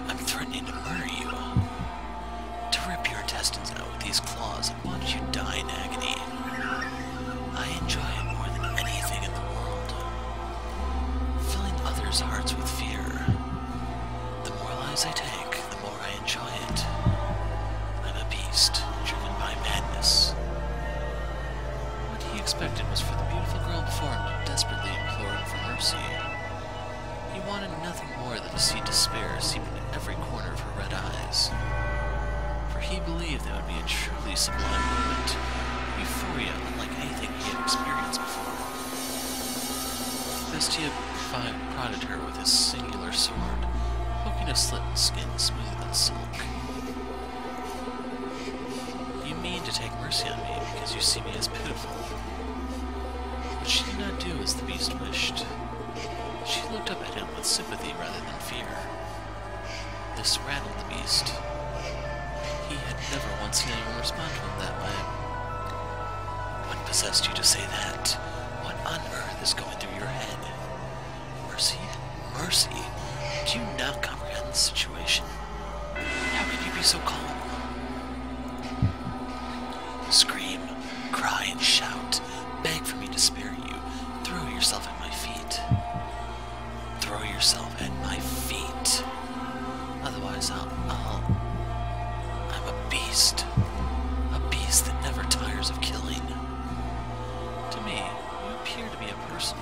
I'm threatening to murder you. To rip your intestines out with these claws and watch you die in agony. I enjoy it more than anything in the world. Filling others' hearts with fear. The more lives I take, the more I enjoy it. I'm a beast, driven by madness. What he expected was for the beautiful girl before him to desperately implore him for mercy. He wanted nothing more than to see despair seeping in every corner of her red eyes. For he believed that would be a truly sublime moment, euphoria unlike anything he had experienced before. Bestia prodded her with his singular sword, poking a slit in the skin smoother than silk. You mean to take mercy on me because you see me as pitiful. But she did not do as the beast wished. She looked up at him with sympathy rather than fear. This rattled the beast. He had never once seen anyone respond to him that way. What possessed you to say that? What on earth is going through your head? Mercy? Mercy? Do you not comprehend the situation? How can you be so calm? Scream, cry, and shout. Beg for me to spare you. Throw yourself at my feet. Throw yourself at my feet. Otherwise, I'm a beast. A beast that never tires of killing. To me, you appear to be a person.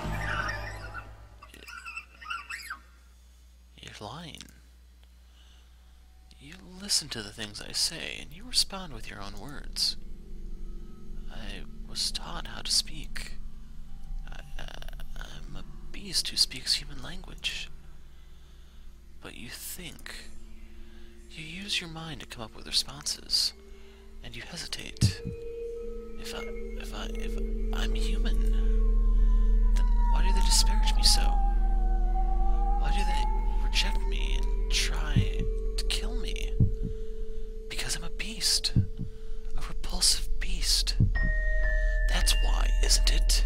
You're lying. You listen to the things I say, and you respond with your own words. I was taught how to speak. I'm a beast who speaks human language. But you think. You use your mind to come up with responses, and you hesitate. If I'm human, then why do they disparage me so? Why do they reject me and try to kill me? Because I'm a beast. A repulsive beast. That's why, isn't it?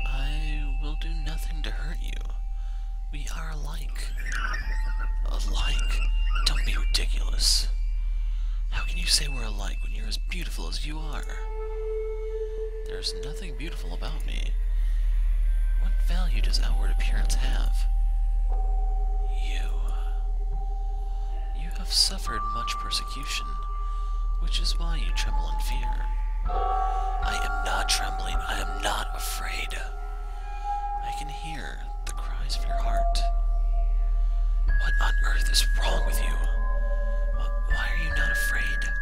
I will do nothing to hurt you. We are alike. Alike? Don't be ridiculous. How can you say we're alike when you're as beautiful as you are? There's nothing beautiful about me. What value does outward appearance have? You have suffered much persecution, which is why you tremble in fear. I am not trembling. I am not afraid. I can hear the cries of your heart. What on earth is wrong with you? Why are you not afraid?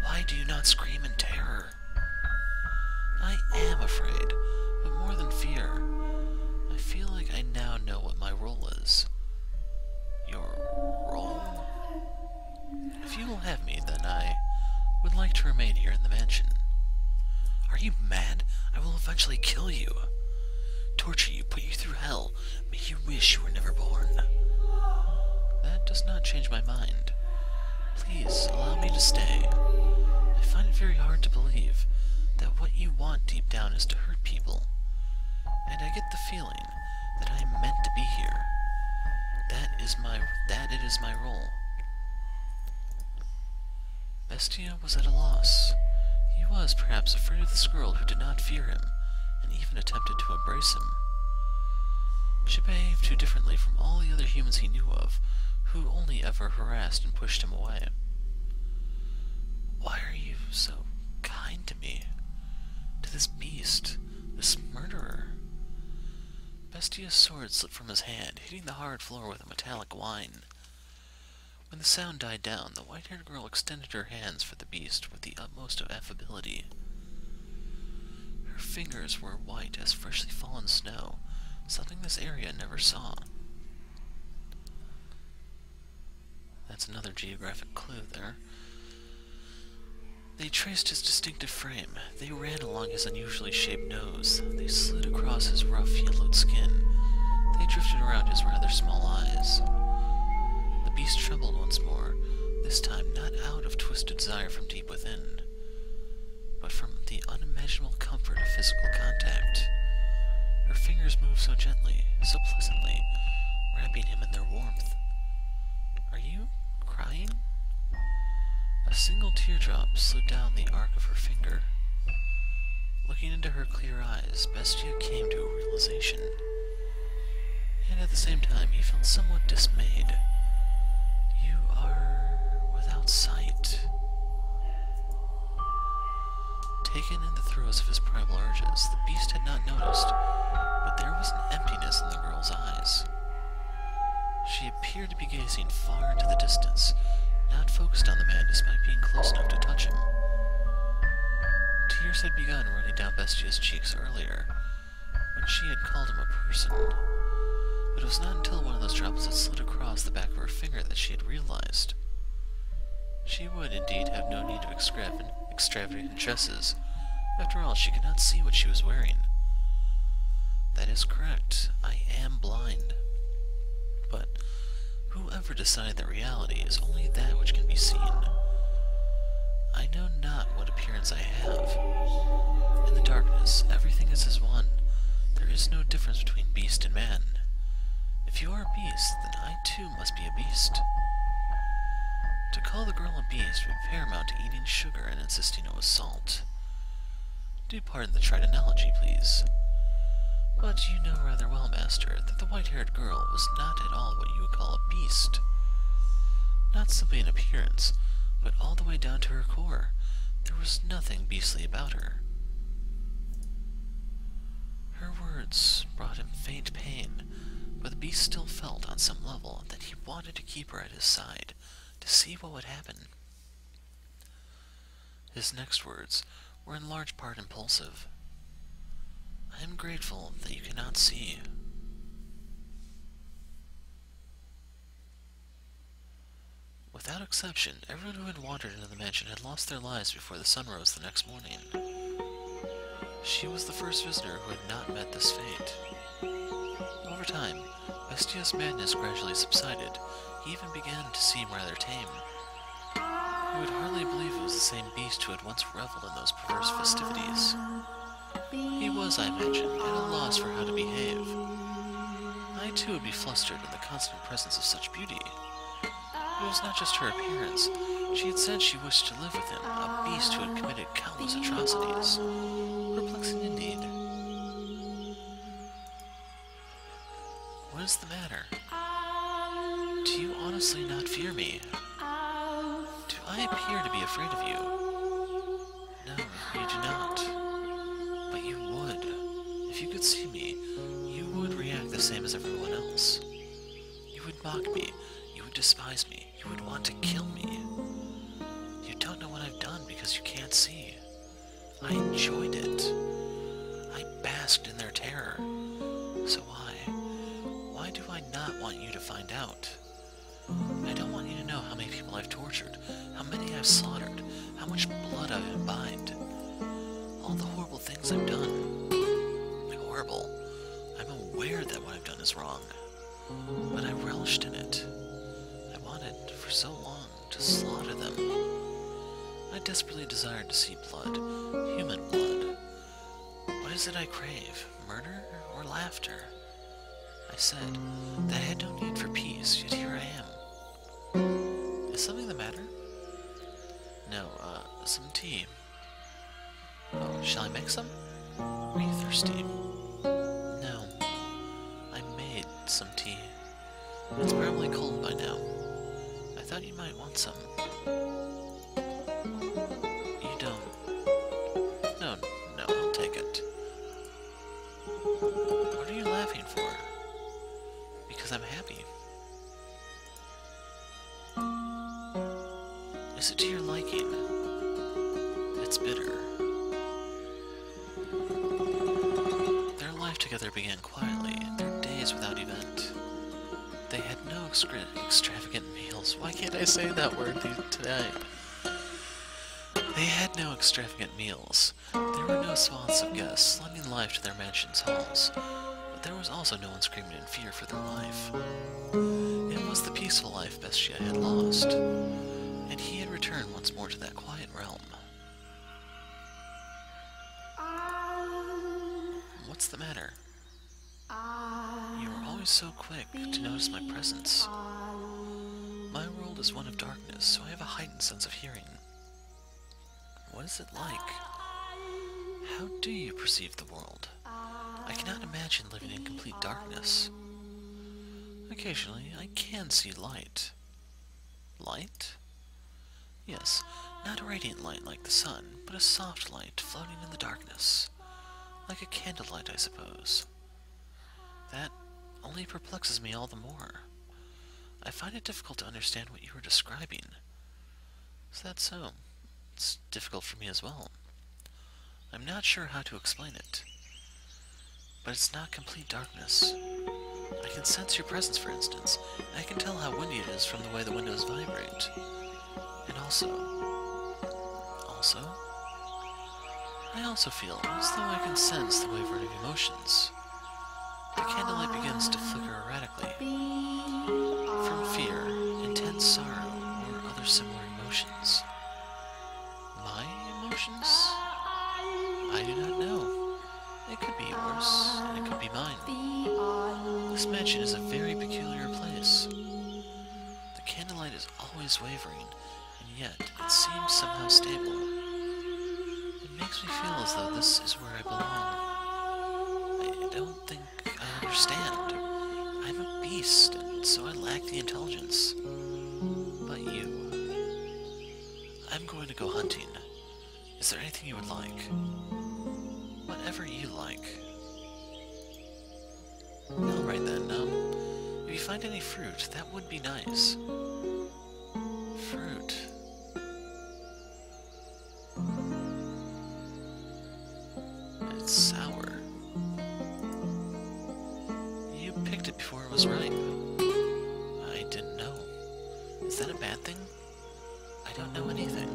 Why do you not scream in terror? I am afraid, but more than fear, I feel like I now know what my role is. Your role? If you will have me, then I would like to remain here in the mansion. Are you mad? I will eventually kill you. Torture you, put you through hell, make you wish you were never born. That does not change my mind. Please, allow me to stay. I find it very hard to believe that what you want deep down is to hurt people. And I get the feeling that I am meant to be here. That it is my role. Bestia was at a loss. He was perhaps afraid of this girl who did not fear him, and even attempted to embrace him. She behaved too differently from all the other humans he knew of, who only ever harassed and pushed him away. Why are you so kind to me? To this beast, this murderer? Bestia's sword slipped from his hand, hitting the hard floor with a metallic whine. When the sound died down, the white-haired girl extended her hands for the beast with the utmost of affability. Her fingers were white as freshly fallen snow, something this area never saw. That's another geographic clue there. They traced his distinctive frame. They ran along his unusually shaped nose. They slid across his rough, yellowed skin. They drifted around his rather small eyes. The beast trembled once more, this time not out of twisted desire from deep within, but from the unimaginable comfort of physical contact. Her fingers moved so gently, so pleasantly, wrapping him in their warmth. Are you crying? A single teardrop slid down the arc of her finger. Looking into her clear eyes, Bestia came to a realization. And at the same time, he felt somewhat dismayed. You are without sight. Taken in the throes of his primal urges, the beast had not noticed, but there was an emptiness in the girl's eyes. She appeared to be gazing far into the distance, not focused on the man despite being close enough to touch him. Tears had begun running down Bestia's cheeks earlier, when she had called him a person. But it was not until one of those droplets had slid across the back of her finger that she had realized. She would indeed have no need of extravagant dresses. After all, she could not see what she was wearing. That is correct. I am blind. But whoever decided that reality is only that which can be seen? I know not what appearance I have. In the darkness, everything is as one. There is no difference between beast and man. If you are a beast, then I too must be a beast. To call the girl a beast would be paramount to eating sugar and insisting it was salt. Do pardon the trite analogy, please. But you know rather well, Master, that the white-haired girl was not at all what you would call a beast. Not simply in appearance, but all the way down to her core. There was nothing beastly about her. Her words brought him faint pain, but the beast still felt on some level that he wanted to keep her at his side, to see what would happen. His next words were in large part impulsive. I am grateful that you cannot see. Without exception, everyone who had wandered into the mansion had lost their lives before the sun rose the next morning. She was the first visitor who had not met this fate. Over time, Bestia's madness gradually subsided. He even began to seem rather tame. You would hardly believe it was the same beast who had once reveled in those perverse festivities. He was, I imagine, at a loss for how to behave. I too would be flustered in the constant presence of such beauty. It was not just her appearance. She had said she wished to live with him, a beast who had committed countless atrocities. Perplexing indeed. What is the matter? Do you honestly not fear me? Do I appear to be afraid of you? No, you do not. But you would. If you could see me, you would react the same as everyone else. You would mock me. You would despise me. You would want to kill me. You don't know what I've done because you can't see. I enjoyed it. I basked in their terror. So why? Why do I not want you to find out? I don't want you to know how many people I've tortured, how many I've slaughtered, how much blood I've imbibed. All the horrible things I've done. Horrible. I'm aware that what I've done is wrong. But I relished in it. I wanted, for so long, to slaughter them. I desperately desired to see blood, human blood. What is it I crave, murder or laughter? I said that I had no need for peace, yet here I am. Is something the matter? No, some tea. Oh, shall I make some? Are you thirsty? No. I made some tea. It's probably cold by now. I thought you might want some. You don't. No, no, I'll take it. What are you laughing for? Because I'm happy. Is it to your liking? It's bitter. Their life together began quietly, their days without event. They had no extravagant meals. Why can't I say that word tonight? They had no extravagant meals. There were no swaths of guests lending life to their mansion's halls, but there was also no one screaming in fear for their life. It was the peaceful life Bestia had lost, and he had returned once more to that quiet realm. What's the matter? You are always so quick to notice my presence. My world is one of darkness, so I have a heightened sense of hearing. What is it like? How do you perceive the world? I cannot imagine living in complete darkness. Occasionally, I can see light. Light? Yes, not a radiant light like the sun, but a soft light floating in the darkness. Like a candlelight, I suppose. That only perplexes me all the more. I find it difficult to understand what you are describing. Is that so? It's difficult for me as well. I'm not sure how to explain it. But it's not complete darkness. I can sense your presence, for instance, and I can tell how windy it is from the way the windows vibrate. And also, I also feel as though I can sense the wavering of emotions. The candlelight begins to flicker erratically. From fear, intense sorrow, or other similar emotions. My emotions? I do not know. It could be yours, and it could be mine. This mansion is a very peculiar place. The candlelight is always wavering, and yet it seems somehow stable. It makes me feel as though this is where I belong. I don't think I understand. I'm a beast, and so I lack the intelligence. But you... I'm going to go hunting. Is there anything you would like? Whatever you like. Alright then, if you find any fruit, that would be nice. Fruit. It's sour. You picked it before it was ripe. I didn't know. Is that a bad thing? I don't know anything.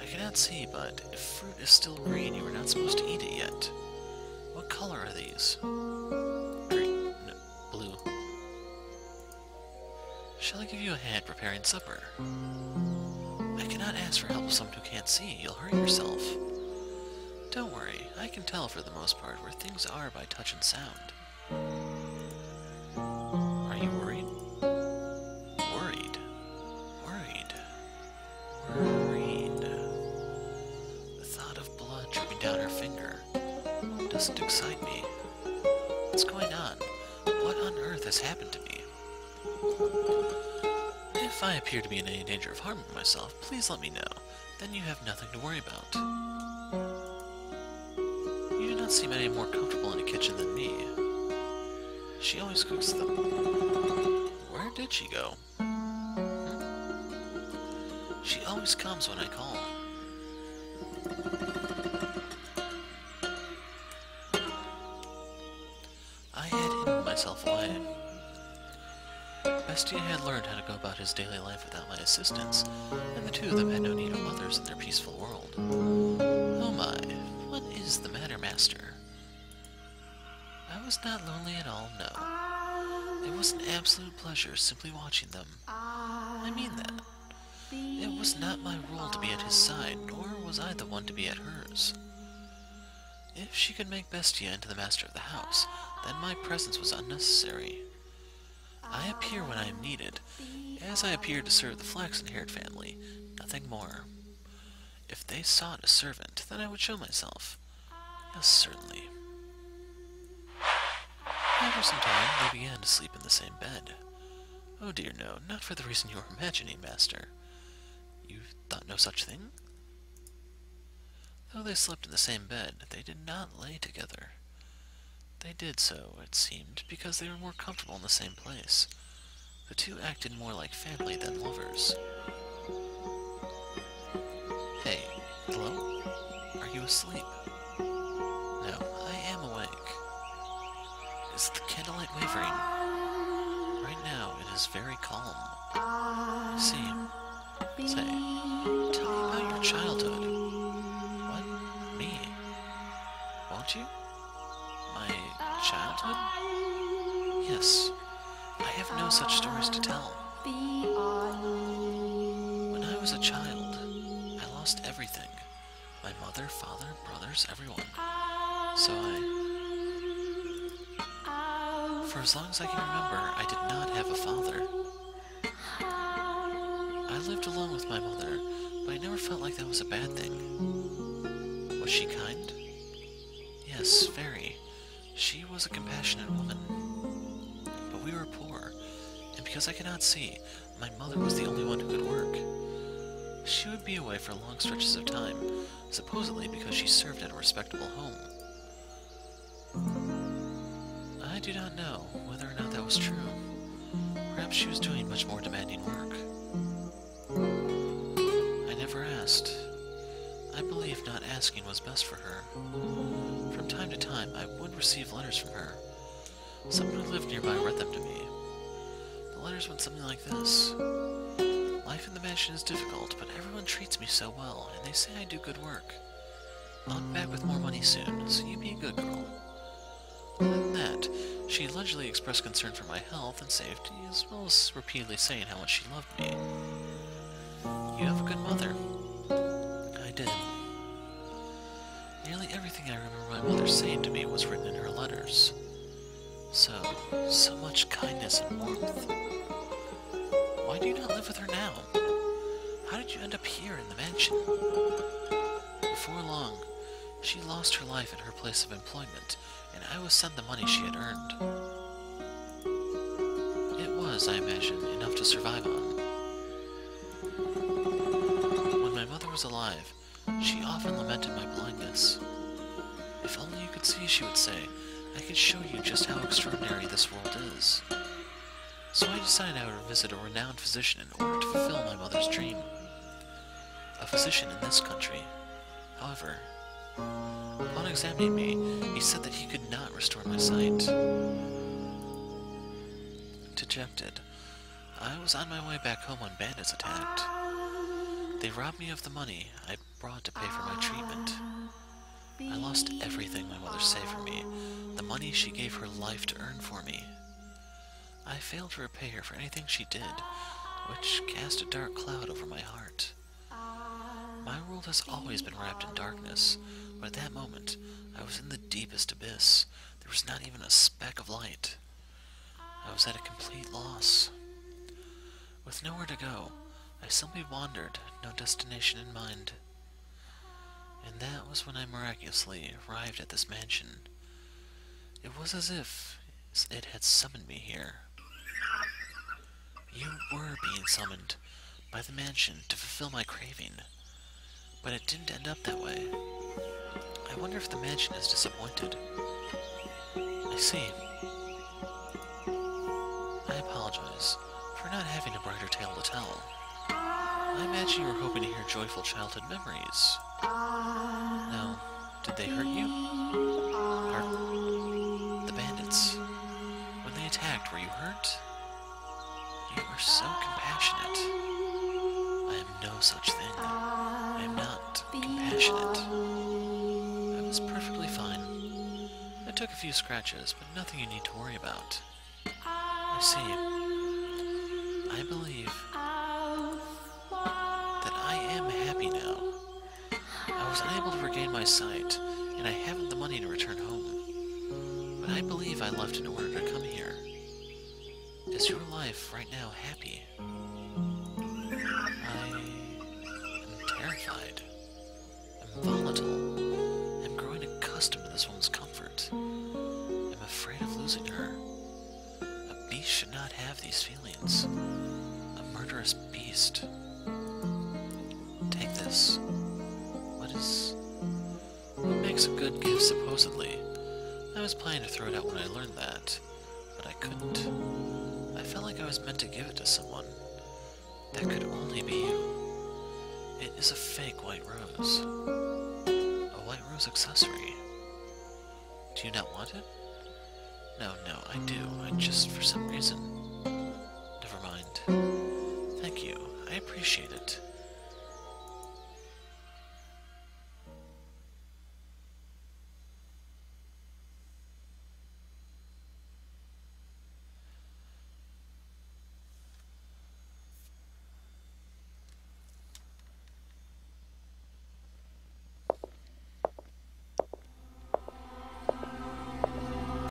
I cannot see, but if fruit is still green, you are not supposed to eat it yet. What color are these? Green. No, blue. Shall I give you a hand preparing supper? I cannot ask for help of someone who can't see. You'll hurt yourself. Don't worry, I can tell for the most part where things are by touch and sound. Are you worried? Worried? Worried? Worried. The thought of blood dripping down her finger doesn't excite me. What's going on? What on earth has happened to me? If I appear to be in any danger of harming myself, please let me know. Then you have nothing to worry about. You do not seem any more comfortable in a kitchen than me. She always cooks them. Where did she go? She always comes when I call. I had hidden myself away. Bestia had learned how to go about his daily life without my assistance, and the two of them had no need of others in their peaceful world. Oh my, what is the matter, Master? I was not lonely at all, no. It was an absolute pleasure simply watching them. I mean that. It was not my role to be at his side, nor was I the one to be at hers. If she could make Bestia into the master of the house, then my presence was unnecessary. I appear when I am needed, as I appeared to serve the flaxen-haired family. nothing more. If they sought a servant, then I would show myself. Yes, certainly. After some time, they began to sleep in the same bed. Oh dear, no, not for the reason you are imagining, Master. You thought no such thing? Though they slept in the same bed, they did not lay together. They did so, it seemed, because they were more comfortable in the same place. The two acted more like family than lovers. Hey, hello? Are you asleep? No, I am awake. Is the candlelight wavering? Right now, it is very calm. I see. Say, tell me about your childhood. What? Me? Won't you? My childhood? Yes. I have no such stories to tell. When I was a child, I lost everything. My mother, father, brothers, everyone. So for as long as I can remember, I did not have a father. I lived alone with my mother, but I never felt like that was a bad thing. Was she kind? Yes, very. She was a compassionate woman. But we were poor, and because I could not see, my mother was the only one who could work. She would be away for long stretches of time, supposedly because she served at a respectable home. I do not know whether or not that was true. Perhaps she was doing much more demanding work. I never asked. I believe not asking was best for her. From time to time, I would receive letters from her. Someone who lived nearby read them to me. The letters went something like this. Life in the mansion is difficult, but everyone treats me so well, and they say I do good work. I'll be back with more money soon, so you be a good girl. Other than that, she allegedly expressed concern for my health and safety, as well as repeatedly saying how much she loved me. You have a good mother. I did. Nearly everything I remember my mother saying to me was written in her letters. So much kindness and warmth. Why do you not live with her now? How did you end up here in the mansion? Before long, she lost her life in her place of employment, and I was sent the money she had earned. It was, I imagine, enough to survive on. When my mother was alive, she often lamented my blindness. If only you could see, she would say, I could show you just how extraordinary this world is. So I decided I would visit a renowned physician in order to fulfill my mother's dream. A physician in this country. However, upon examining me, he said that he could not restore my sight. Dejected, I was on my way back home when bandits attacked. They robbed me of the money I brought to pay for my treatment. I lost everything my mother saved for me, the money she gave her life to earn for me. I failed to repay her for anything she did, which cast a dark cloud over my heart. My world has always been wrapped in darkness, but at that moment, I was in the deepest abyss. There was not even a speck of light. I was at a complete loss. With nowhere to go, I simply wandered, no destination in mind. And that was when I miraculously arrived at this mansion. It was as if it had summoned me here. You were being summoned by the mansion to fulfill my craving, but it didn't end up that way. I wonder if the mansion is disappointed. I see. I apologize for not having a brighter tale to tell. I imagine you were hoping to hear joyful childhood memories. No, did they hurt you? The bandits. When they attacked, were you hurt? You are so compassionate. I am no such thing. I am not compassionate. I was perfectly fine. I took a few scratches, but nothing you need to worry about. I see. I believe that I am happy now. I was unable to regain my sight, and I haven't the money to return home. But I believe I left in order to come here. Is your life right now happy? gentle. I'm growing accustomed to this woman's comfort. I'm afraid of losing her. A beast should not have these feelings. A murderous beast. Take this. What makes a good gift, supposedly? I was planning to throw it out when I learned that, but I couldn't. I felt like I was meant to give it to someone. That could only be you. It is a fake white rose. A white rose accessory. Do you not want it? No, I do. I just, for some reason... Never mind. Thank you. I appreciate it.